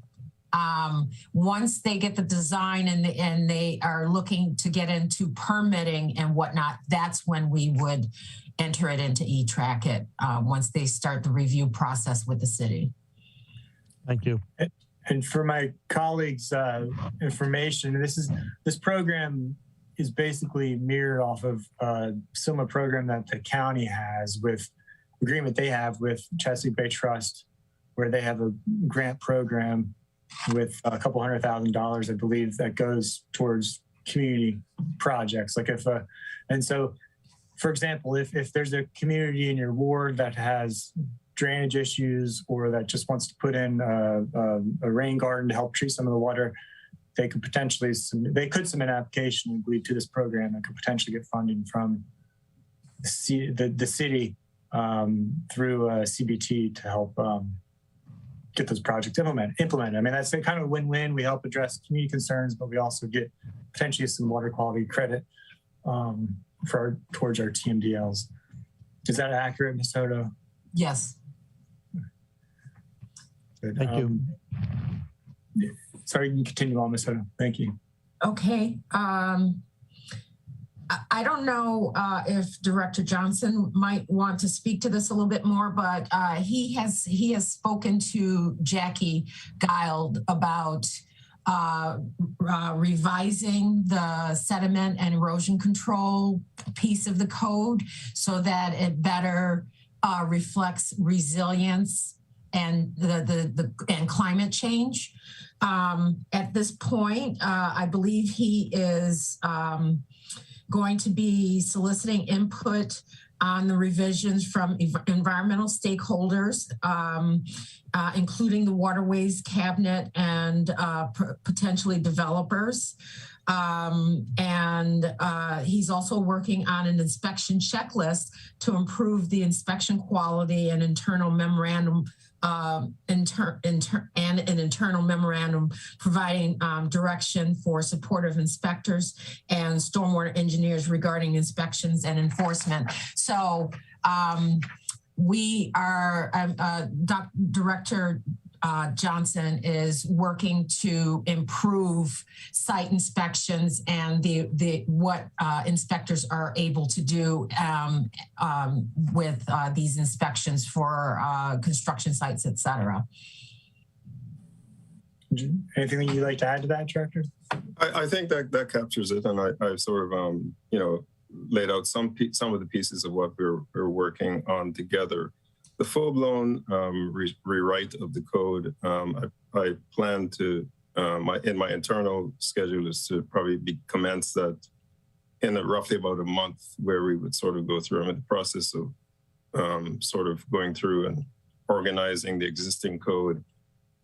Once they get the design and they are looking to get into permitting and whatnot, that's when we would enter it into eTrack-It once they start the review process with the city. Thank you. And for my colleagues' information, this program is basically mirrored off of a similar program that the county has with agreement they have with Chesapeake Bay Trust, where they have a grant program with a couple $100,000, I believe, that goes towards community projects. Like and so, for example, if there's a community in your ward that has drainage issues or that just wants to put in a rain garden to help treat some of the water, they could potentially submit an application, I believe, to this program that could potentially get funding from the city through CBT to help get those projects implemented. I mean, that's a kind of win-win. We help address community concerns, but we also get potentially some water quality credit towards our TMDLs. Is that accurate, Ms. Soto? Yes. Good. Thank you. Sorry, you can continue on, Ms. Soto. Thank you. Okay. I don't know if Director Johnson might want to speak to this a little bit more, but he has spoken to Jackie Guile about revising the sediment and erosion control piece of the code so that it better reflects resilience and and climate change. At this point, I believe he is going to be soliciting input on the revisions from environmental stakeholders, including the Waterways Cabinet and potentially developers. And he's also working on an inspection checklist to improve the inspection quality and internal memorandum and an internal memorandum providing direction for supportive inspectors and stormwater engineers regarding inspections and enforcement. So we are, Director Johnson is working to improve site inspections and what inspectors are able to do with these inspections for construction sites, et cetera. Anything that you'd like to add to that, Director? I think that captures it, and I sort of laid out some of the pieces of what we're working on together. The full-blown rewrite of the code, I plan to in my internal schedule is to probably commence that in roughly about a month, where we would sort of go through. I'm in the process of sort of going through and organizing the existing code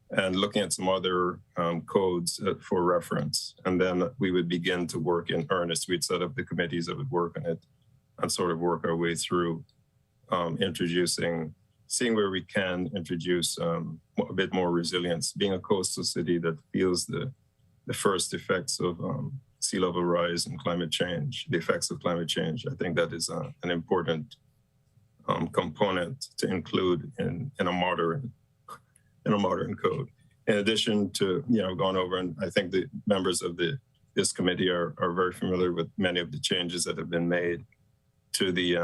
and looking at some other codes for reference. And then we would begin to work in earnest. We'd set up the committees that would work on it and sort of work our way through seeing where we can introduce a bit more resilience. Being a coastal city that feels the first effects of sea level rise and climate change, the effects of climate change, I think that is an important component to include in a modern code. In addition to going over, and I think the members of this committee are very familiar with many of the changes that have been made to the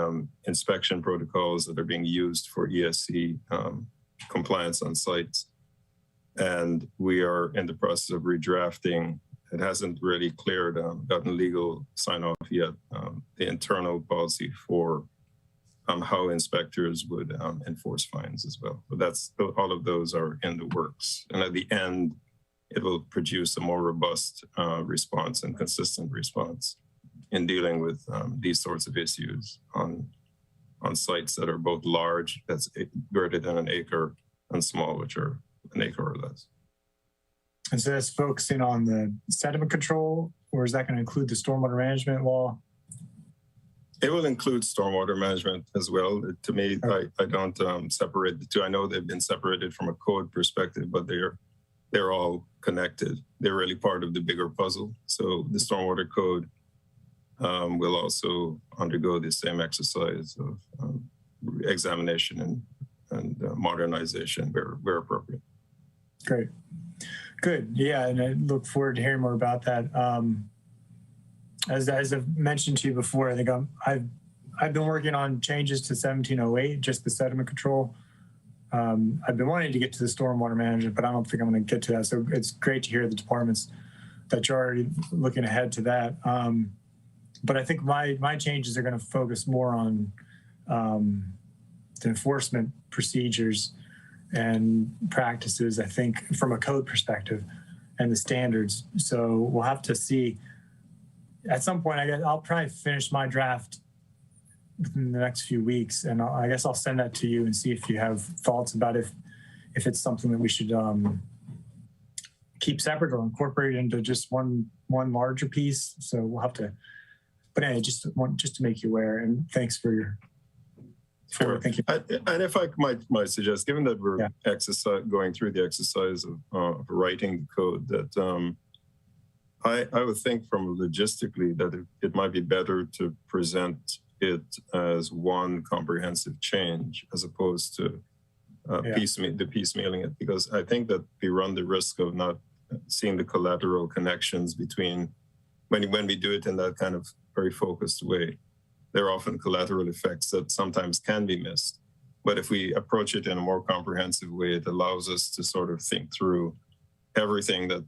inspection protocols that are being used for ESC compliance on sites. And we are in the process of redrafting. It hasn't really cleared, gotten legal sign off yet, the internal policy for how inspectors would enforce fines as well. But all of those are in the works. And at the end, it will produce a more robust response and consistent response in dealing with these sorts of issues on sites that are both large, that's greater than an acre, and small, which are an acre or less. And so that's focusing on the sediment control, or is that going to include the stormwater management law? It will include stormwater management as well. To me, I don't separate the two. I know they've been separated from a code perspective, but they're all connected. They're really part of the bigger puzzle. So the stormwater code will also undergo the same exercise of examination and modernization where appropriate. Great. Good. Yeah, and I look forward to hearing more about that. As I've mentioned to you before, I think I've been working on changes to 1708, just the sediment control. I've been wanting to get to the stormwater management, but I don't think I'm going to get to that. So it's great to hear the departments that you're already looking ahead to that. But I think my changes are going to focus more on the enforcement procedures and practices, I think, from a code perspective and the standards. So we'll have to see. At some point, I'll probably finish my draft within the next few weeks, and I guess I'll send that to you and see if you have thoughts about if it's something that we should keep separate or incorporate into just one larger piece. So we'll have to. But anyway, just to make you aware, and thanks for your. Sure. Thank you. And if I might suggest, given that we're going through the exercise of writing the code, that I would think from logistically that it might be better to present it as one comprehensive change as opposed to piecemealing it, because I think that we run the risk of not seeing the collateral connections between when we do it in that kind of very focused way. There are often collateral effects that sometimes can be missed. But if we approach it in a more comprehensive way, it allows us to sort of think through everything that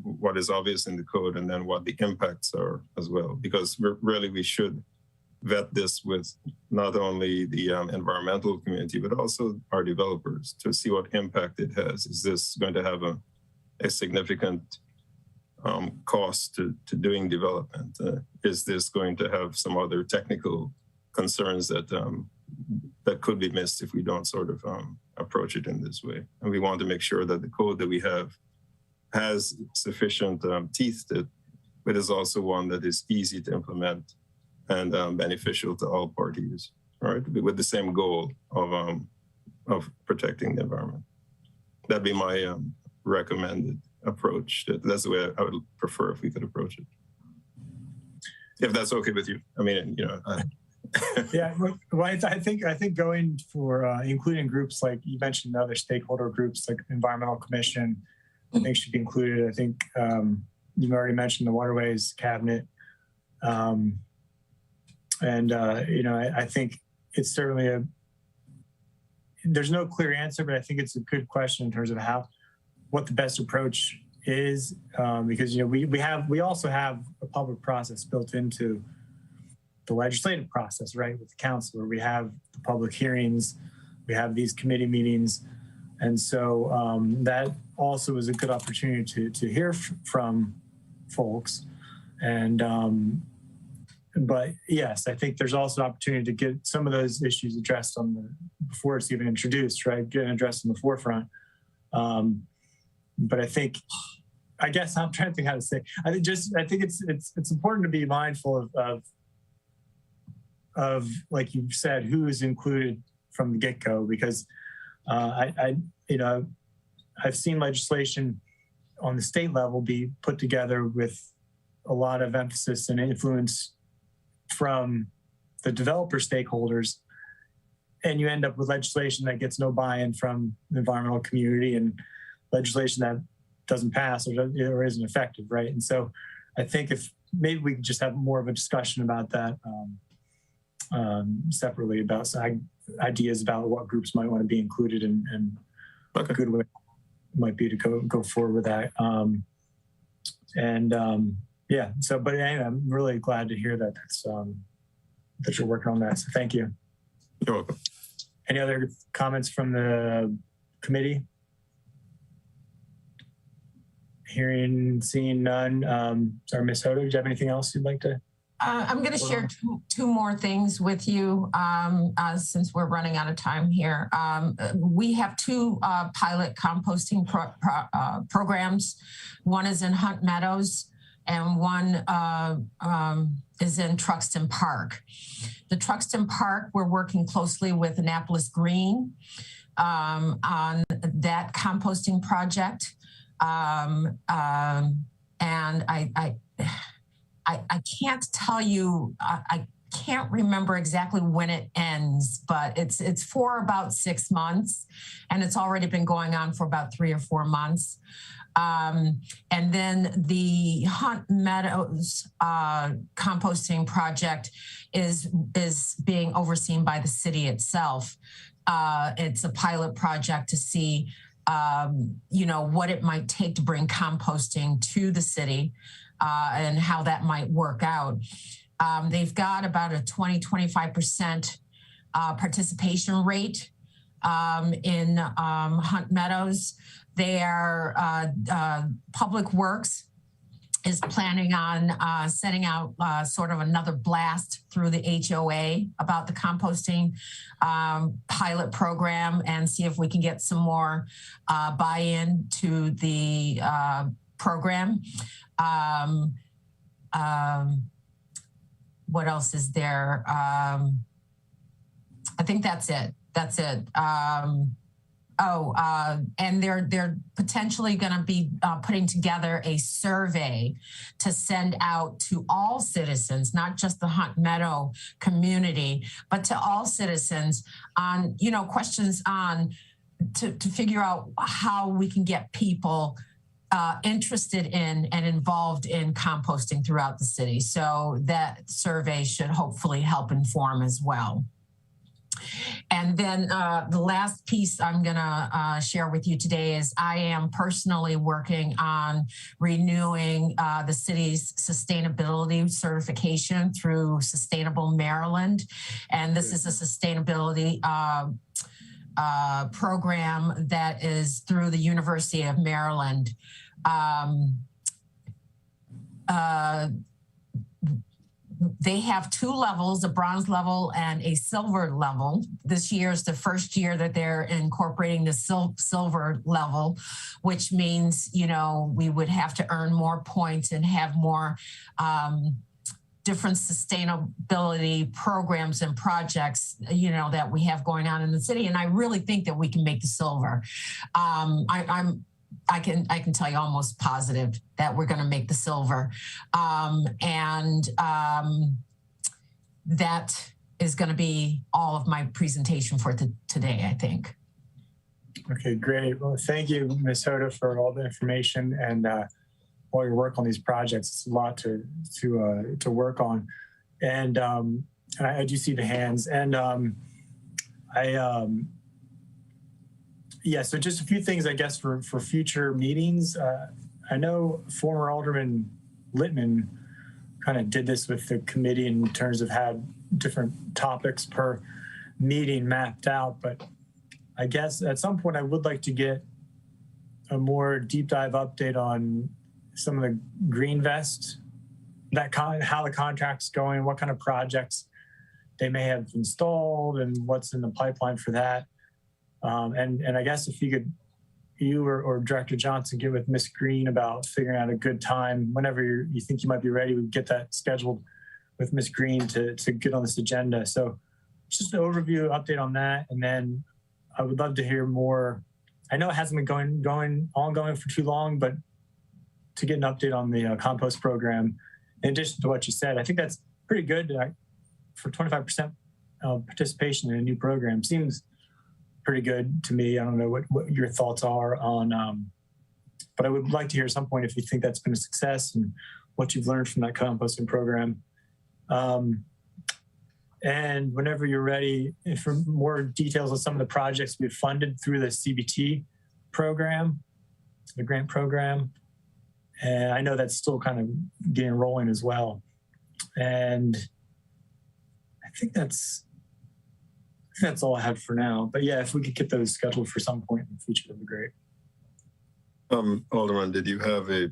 what is obvious in the code, and then what the impacts are as well. Because we should vet this with not only the environmental community, but also our developers to see what impact it has. Is this going to have a significant cost to doing development? Is this going to have some other technical concerns that could be missed if we don't sort of approach it in this way? And we want to make sure that the code that we have has sufficient teeth to it, but is also one that is easy to implement and beneficial to all parties, right? With the same goal of protecting the environment. That'd be my recommended approach. That's the way I would prefer if we could approach it. If that's okay with you. I mean, Yeah, well, I think going for including groups like you mentioned, other stakeholder groups like Environmental Commission, I think should be included. I think you've already mentioned the Waterways Cabinet, and I think it's certainly there's no clear answer, but I think it's a good question in terms of what the best approach is, because we also have a public process built into the legislative process, right, with the council, where we have the public hearings, we have these committee meetings, and so that also is a good opportunity to hear from folks. And but yes, I think there's also opportunity to get some of those issues addressed before it's even introduced, right, getting addressed in the forefront. But I guess I'm trying to think how to say. I think it's important to be mindful of like you said, who is included from the get-go, because I've seen legislation on the state level be put together with a lot of emphasis and influence from the developer stakeholders, and you end up with legislation that gets no buy-in from the environmental community and legislation that doesn't pass or isn't effective, right? And so I think if maybe we could just have more of a discussion about that separately, about ideas about what groups might want to be included, and a good way might be to go forward with that. Yeah, so, but anyway, I'm really glad to hear that that you're working on that, so thank you. You're welcome. Any other comments from the committee? Seeing none. Sorry, Ms. Hodo, do you have anything else you'd like to? I'm going to share two more things with you since we're running out of time here. We have two pilot composting programs. One is in Hunt Meadows, and one is in Truxton Park. The Truxton Park, we're working closely with Annapolis Green on that composting project. And I can't tell you, I can't remember exactly when it ends, but it's for about 6 months, and it's already been going on for about 3 or 4 months. And then the Hunt Meadows composting project is being overseen by the city itself. It's a pilot project to see what it might take to bring composting to the city and how that might work out. They've got about a 20-25% participation rate in Hunt Meadows. Their Public Works is planning on sending out sort of another blast through the HOA about the composting pilot program, and see if we can get some more buy-in to the program. What else is there? I think that's it. And they're potentially going to be putting together a survey to send out to all citizens, not just the Hunt Meadow community, but to all citizens on, questions on to figure out how we can get people interested in and involved in composting throughout the city. So that survey should hopefully help inform as well. And then the last piece I'm going to share with you today is I am personally working on renewing the city's sustainability certification through Sustainable Maryland. And this is a sustainability program that is through the University of Maryland. They have 2 levels, a bronze level and a silver level. This year is the first year that they're incorporating the silver level, which means, we would have to earn more points and have more different sustainability programs and projects, that we have going on in the city. And I really think that we can make the silver. I can tell you almost positive that we're going to make the silver. That is going to be all of my presentation for today, I think. Okay, great. Well, thank you, Ms. Hoda, for all the information and all your work on these projects. It's a lot to work on. And I do see the hands. And yeah, so just a few things, I guess, for future meetings. I know former Alderman Littman kind of did this with the committee in terms of had different topics per meeting mapped out, but I guess at some point I would like to get a more deep dive update on some of the green vest, how the contract's going, what kind of projects they may have installed and what's in the pipeline for that. And I guess if you or Director Johnson get with Ms. Green about figuring out a good time, whenever you think you might be ready, we get that scheduled with Ms. Green to get on this agenda. So just an overview, update on that. And then I would love to hear more. I know it hasn't been ongoing for too long, but to get an update on the compost program, in addition to what you said, I think that's pretty good for 25% participation in a new program. Seems pretty good to me. I don't know what your thoughts are on, but I would like to hear at some point if you think that's been a success and what you've learned from that composting program. And whenever you're ready, for more details on some of the projects we've funded through the CBT program, the grant program. And I know that's still kind of getting rolling as well. And I think that's all I have for now. But yeah, if we could get those scheduled for some point in the future, that'd be great. Alderman, did you have a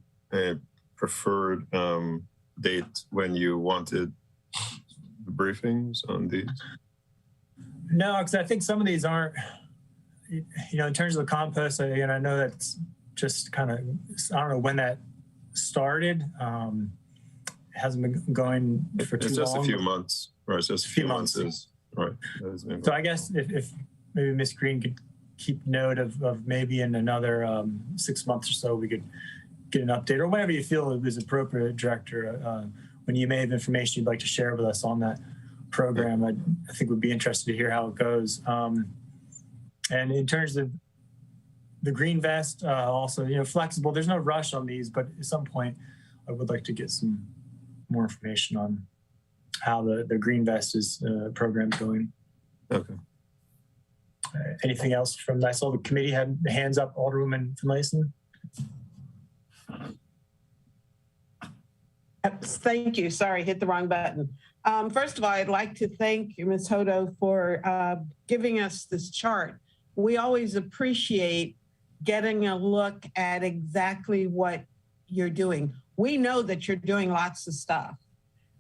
preferred date when you wanted the briefings on these? No, because I think some of these aren't, in terms of the compost, I know that's just kind of, I don't know when that started. It hasn't been going for too long. It's just a few months, right? It's just a few months. Right. So I guess if maybe Ms. Green could keep note of maybe in another 6 months or so, we could get an update or whatever you feel is appropriate, Director, when you may have information you'd like to share with us on that program. I think we'd be interested to hear how it goes. And in terms of the green vest, also, flexible, there's no rush on these, but at some point I would like to get some more information on how the green vest is program going. Okay. Anything else from, I saw the committee had hands up, Alderwoman Finlayson. Thank you. Sorry, hit the wrong button. First of all, I'd like to thank Ms. Hodo for giving us this chart. We always appreciate getting a look at exactly what you're doing. We know that you're doing lots of stuff.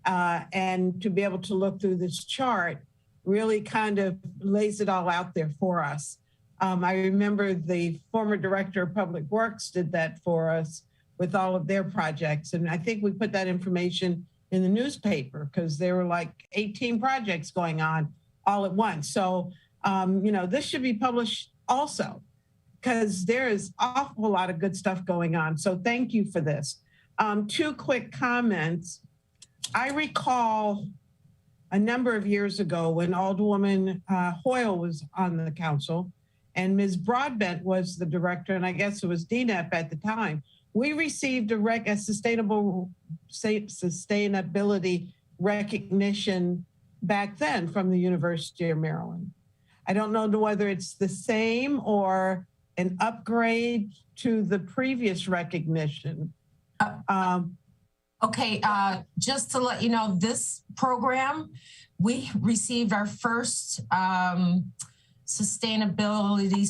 And to be able to look through this chart really kind of lays it all out there for us. I remember the former Director of Public Works did that for us with all of their projects. And I think we put that information in the newspaper because there were like 18 projects going on all at once. So, this should be published also because there is an awful lot of good stuff going on. So thank you for this. 2 quick comments. I recall a number of years ago when Alderwoman Hoyle was on the council and Ms. Broadbent was the director, and I guess it was DNEP at the time. We received a sustainability recognition back then from the University of Maryland. I don't know whether it's the same or an upgrade to the previous recognition. Okay, just to let you know, this program, we received our first sustainability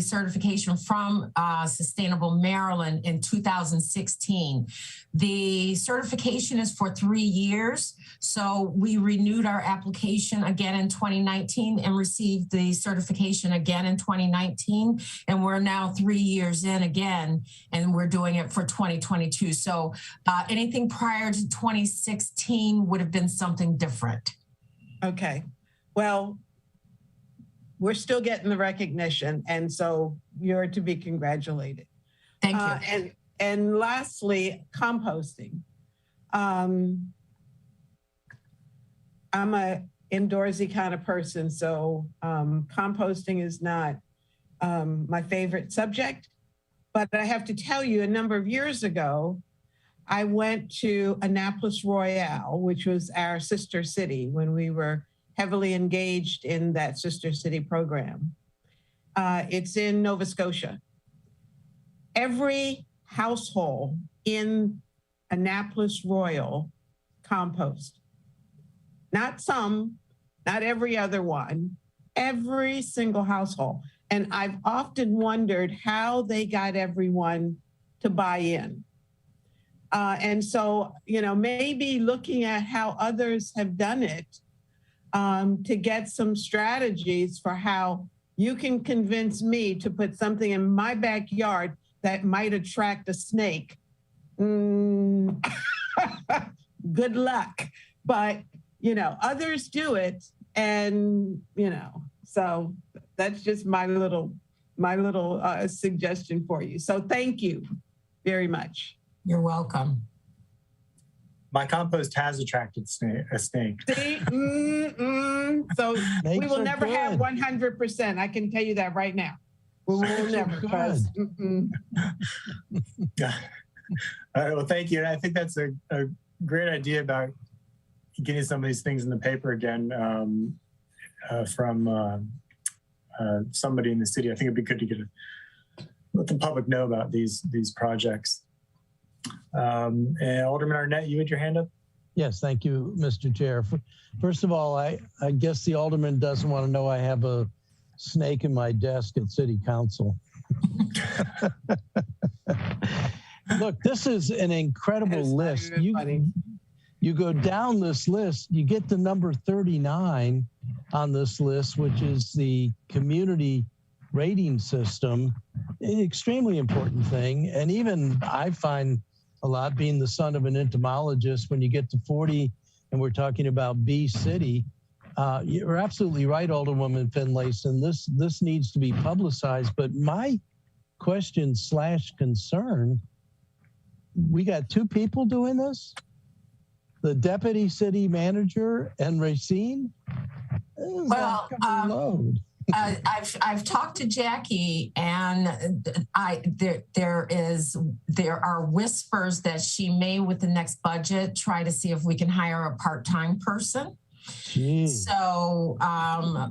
certification from Sustainable Maryland in 2016. The certification is for 3 years. So we renewed our application again in 2019 and received the certification again in 2019. And we're now 3 years in again, and we're doing it for 2022. So anything prior to 2016 would have been something different. Okay, well, we're still getting the recognition, and so you're to be congratulated. Thank you. And lastly, composting. I'm a indoorsy kind of person, so composting is not my favorite subject. But I have to tell you, a number of years ago, I went to Annapolis Royale, which was our sister city when we were heavily engaged in that sister city program. It's in Nova Scotia. Every household in Annapolis Royal compost. Not some, not every other one, every single household. And I've often wondered how they got everyone to buy in. And so, you know, maybe looking at how others have done it to get some strategies for how you can convince me to put something in my backyard that might attract a snake. Good luck. But, you know, others do it. And, you know, so that's just my little suggestion for you. So thank you very much. You're welcome. My compost has attracted a snake. See? So we will never have 100%. I can tell you that right now. We will never. Yeah. All right, well, thank you. And I think that's a great idea about getting some of these things in the paper again from somebody in the city. I think it'd be good to let the public know about these projects. And Alderman Arnett, you had your hand up? Yes, thank you, Mr. Chair. First of all, I guess the alderman doesn't want to know I have a snake in my desk at City Council. Look, this is an incredible list. You go down this list, you get to number 39 on this list, which is the community rating system, an extremely important thing. And even I find a lot, being the son of an entomologist, when you get to 40 and we're talking about bee city, you're absolutely right, Alderwoman Finlayson. This needs to be publicized. But my question / concern, we got two people doing this? The deputy city manager and Racine? Well, I've talked to Jackie, and there are whispers that she may, with the next budget, try to see if we can hire a part-time person. Jeez. So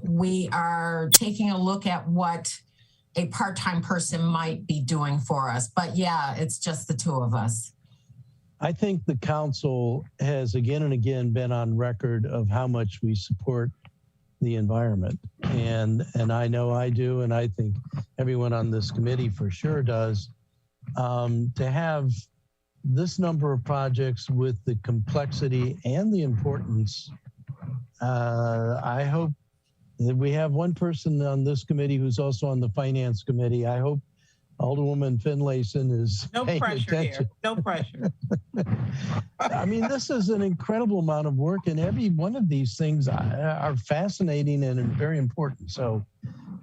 we are taking a look at what a part-time person might be doing for us. But yeah, it's just the two of us. I think the council has again and again been on record of how much we support the environment. And I know I do, and I think everyone on this committee for sure does. To have this number of projects with the complexity and the importance, I hope that we have one person on this committee who's also on the finance committee. I hope Alderwoman Finlayson is paying attention. Here. No pressure. I mean, this is an incredible amount of work, and every one of these things are fascinating and very important. So,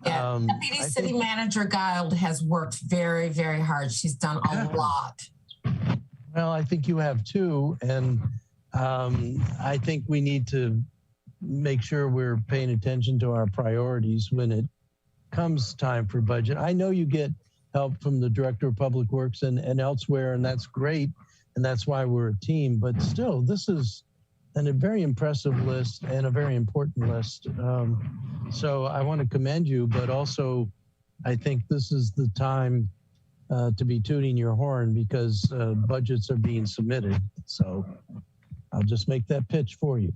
yeah, Deputy City Manager Guild has worked very, very hard. She's done a lot. Well, I think you have too, and I think we need to make sure we're paying attention to our priorities when it comes time for budget. I know you get help from the Director of Public Works and elsewhere, and that's great, and that's why we're a team. But still, this is a very impressive list and a very important list. So I want to commend you, but also I think this is the time to be tooting your horn because budgets are being submitted. So I'll just make that pitch for you.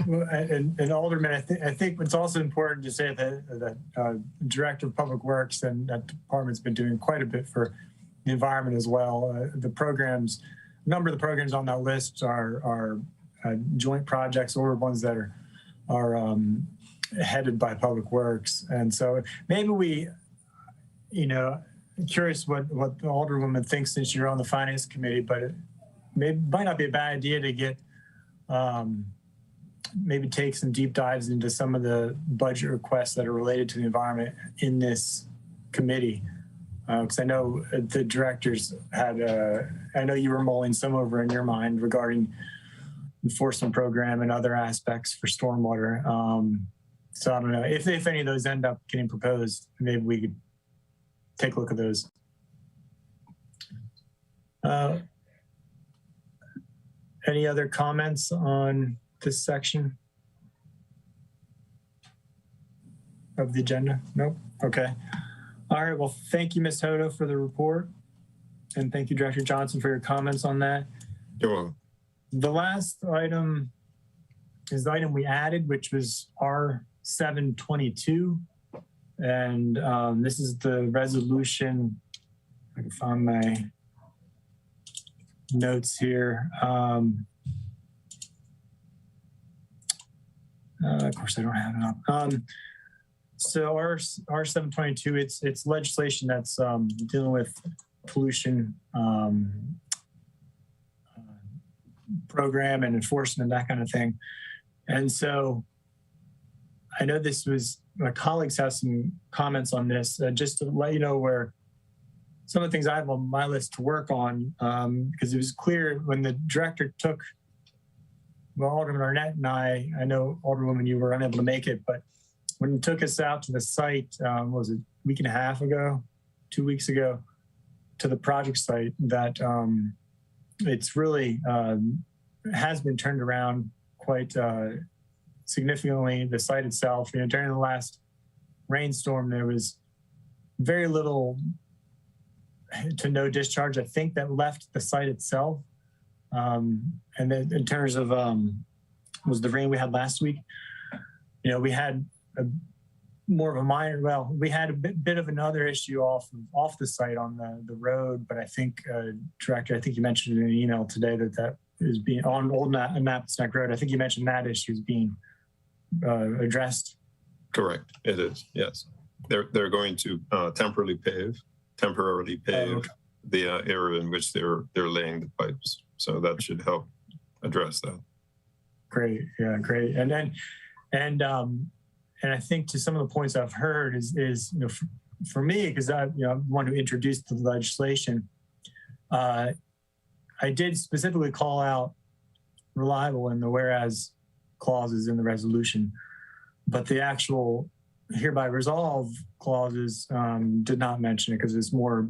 Well, and Alderman, I think it's also important to say that Director of Public Works and that department's been doing quite a bit for the environment as well. The programs, a number of the programs on that list are joint projects or ones that are headed by Public Works. And so maybe we, curious what the Alderwoman thinks since you're on the Finance Committee, but it might not be a bad idea to get maybe take some deep dives into some of the budget requests that are related to the environment in this committee. Because I know the directors had, I know you were mulling some over in your mind regarding enforcement program and other aspects for stormwater. So I don't know if any of those end up getting proposed, maybe we could take a look at those. Any other comments on this section of the agenda? Nope. Okay. All right. Well, thank you, Ms. Hodo, for the report. And thank you, Director Johnson, for your comments on that. You're welcome. The last item is the item we added, which was R722. And this is the resolution. I can find my notes here. Of course, I don't have it up. So R722, it's legislation that's dealing with pollution program and enforcement, that kind of thing. And so I know this was, my colleagues have some comments on this, just to let you know where some of the things I have on my list to work on, because it was clear when the director took, well, Alderman Arnett and I know, Alderwoman, you were unable to make it, but when he took us out to the site, was it a week and a half ago, 2 weeks ago, to the project site, that it's really has been turned around quite significantly. The site itself, during the last rainstorm, there was very little to no discharge, I think, that left the site itself. And then in terms of was the rain we had last week, we had more of a minor, well, we had a bit of another issue off the site on the road, but I think, Director, I think you mentioned in an email today that is being on Old Maps Neck Road. I think you mentioned that issue is being addressed. Correct, it is, yes. They're going to temporarily pave the area in which they're laying the pipes. So that should help address that. Great, yeah, great. And I think to some of the points I've heard is for me, because I'm one who introduced the legislation, I did specifically call out reliable in the whereas clauses in the resolution, but the actual hereby resolve clauses did not mention it, because it's more,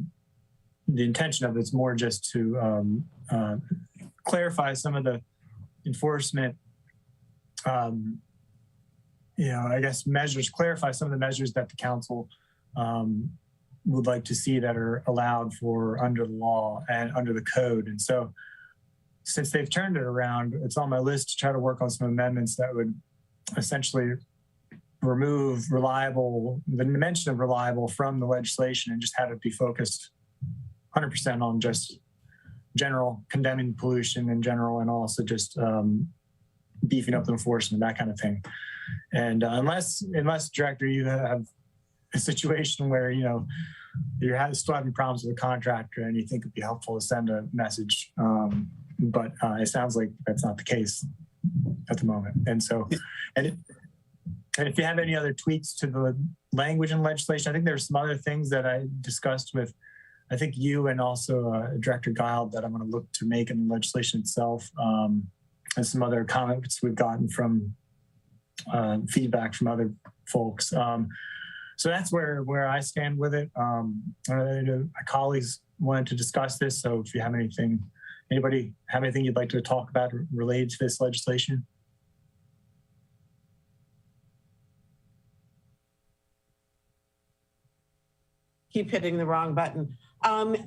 the intention of it's more just to clarify some of the enforcement I guess clarify some of the measures that the council would like to see that are allowed for under the law and under the code. And so since they've turned it around, it's on my list to try to work on some amendments that would essentially remove the mention of reliable from the legislation and just have it be focused 100% on just general condemning pollution in general, and also just beefing up the enforcement, that kind of thing. And unless Director, you have a situation where you're still having problems with a contractor and you think it'd be helpful to send a message, but it sounds like that's not the case at the moment. And so, and if you have any other tweaks to the language in legislation, I think there's some other things that I discussed with, I think you and also Director Guile, that I'm going to look to make in the legislation itself, and some other comments we've gotten from feedback from other folks. So that's where I stand with it. My colleagues wanted to discuss this, so if you have anybody have anything you'd like to talk about related to this legislation? Keep hitting the wrong button.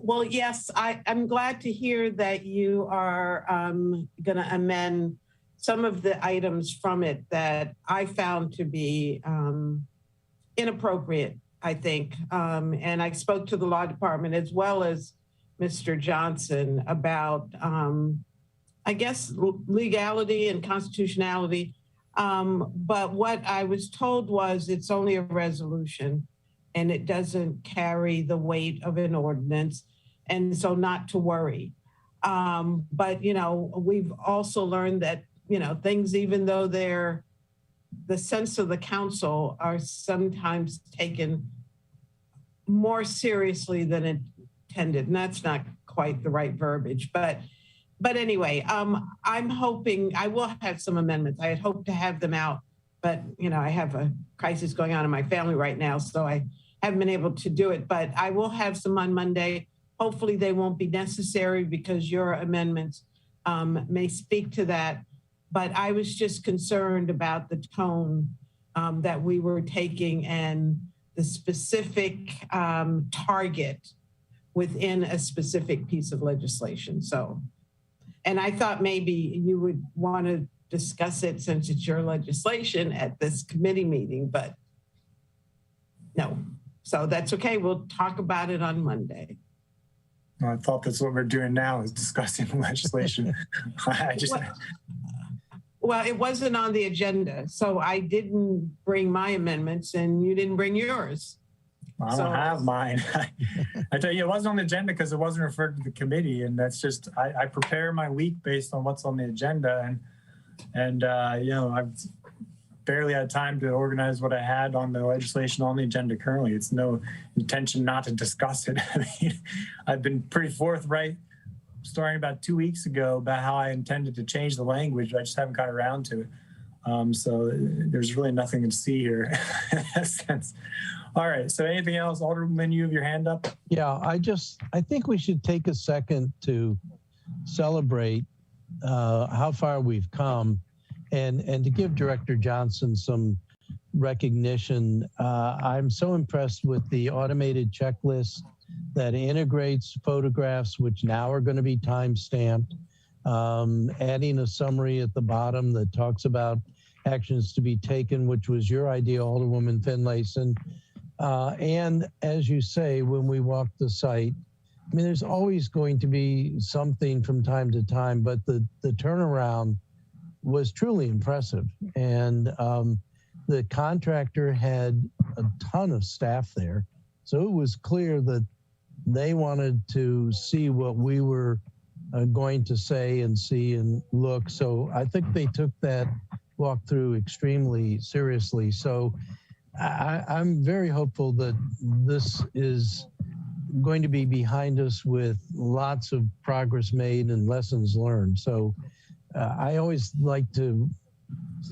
Well, yes, I'm glad to hear that you are going to amend some of the items from it that I found to be inappropriate, I think. And I spoke to the law department as well as Mr. Johnson about, I guess, legality and constitutionality. But what I was told was it's only a resolution and it doesn't carry the weight of an ordinance. And so not to worry. But, we've also learned that, things, even though they're the sense of the council, are sometimes taken more seriously than intended. And that's not quite the right verbiage. But But anyway, I'm hoping I will have some amendments. I had hoped to have them out, but I have a crisis going on in my family right now, so I haven't been able to do it. But I will have some on Monday. Hopefully they won't be necessary because your amendments may speak to that. But I was just concerned about the tone that we were taking and the specific target within a specific piece of legislation. So, and I thought maybe you would want to discuss it since it's your legislation at this committee meeting, but no. So that's okay. We'll talk about it on Monday. Well, I thought that's what we're doing now is discussing the legislation. Well, it wasn't on the agenda, so I didn't bring my amendments and you didn't bring yours. I don't have mine. I tell you, it wasn't on the agenda because it wasn't referred to the committee, and that's just I prepare my week based on what's on the agenda, and I've barely had time to organize what I had on the legislation on the agenda currently. It's no intention not to discuss it. I mean, I've been pretty forthright starting about 2 weeks ago about how I intended to change the language. I just haven't got around to it. So there's really nothing to see here in that sense. All right, so anything else? Alderman, you have your hand up? Yeah, I think we should take a second to celebrate how far we've come and to give Director Johnson some recognition. I'm so impressed with the automated checklist that integrates photographs, which now are going to be time-stamped, adding a summary at the bottom that talks about actions to be taken, which was your idea, Alderwoman Finlayson. And as you say, when we walk the site, I mean, there's always going to be something from time to time, but the turnaround was truly impressive. And the contractor had a ton of staff there. So it was clear that they wanted to see what we were going to say and see and look. So I think they took that walkthrough extremely seriously. So I'm very hopeful that this is going to be behind us with lots of progress made and lessons learned. So I always like to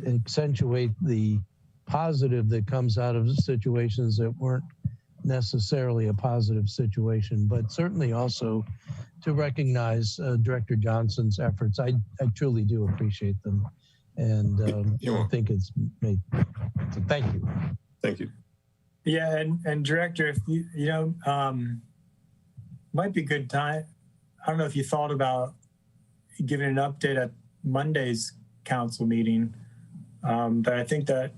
accentuate the positive that comes out of situations that weren't necessarily a positive situation, but certainly also to recognize Director Johnson's efforts. I truly do appreciate them. And I think it's made, so thank you. Thank you. Yeah, and Director, if might be a good time. I don't know if you thought about giving an update at Monday's council meeting, but I think that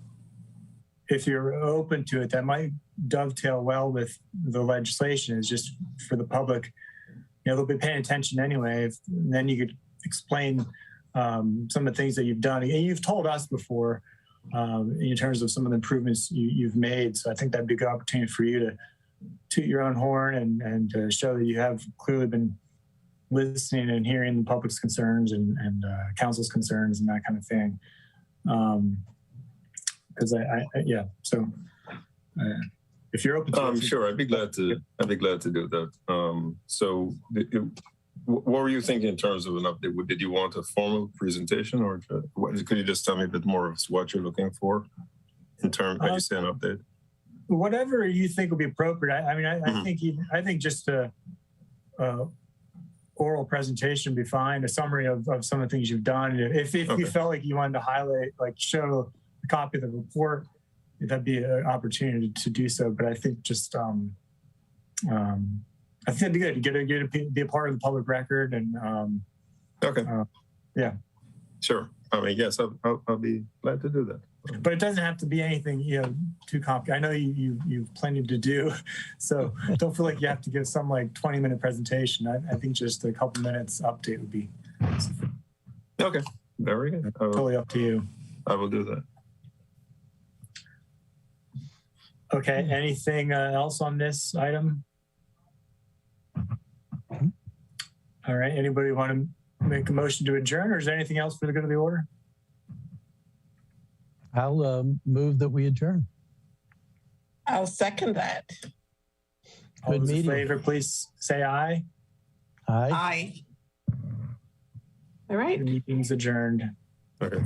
if you're open to it, that might dovetail well with the legislation. Is just for the public, they'll be paying attention anyway. Then you could explain some of the things that you've done, and you've told us before in terms of some of the improvements you've made. So I think that'd be a good opportunity for you to toot your own horn and to show that you have clearly been listening and hearing the public's concerns and council's concerns and that kind of thing. Because so if you're open to it, sure, I'd be glad to do that. What were you thinking in terms of an update? Did you want a formal presentation, or could you just tell me a bit more of what you're looking for in terms of, you say, an update? Whatever you think would be appropriate. I think just a oral presentation would be fine. A summary of some of the things you've done. If you felt like you wanted to highlight, like show a copy of the report, that'd be an opportunity to do so. But I think just I think it'd be good to be a part of the public record. And yeah, sure. I mean, yes, I'll be glad to do that. But it doesn't have to be anything too complicated. I know you've plenty to do, so don't feel like you have to give some like 20-minute presentation. I think just a couple minutes update would be okay. Very good. Totally up to you. I will do that. Okay. Anything else on this item? All right. Anybody want to make a motion to adjourn, or is there anything else for the good of the order? I'll move that we adjourn. I'll second that. All those in favor, please say aye. Aye. Aye. All right. The meeting's adjourned. Okay.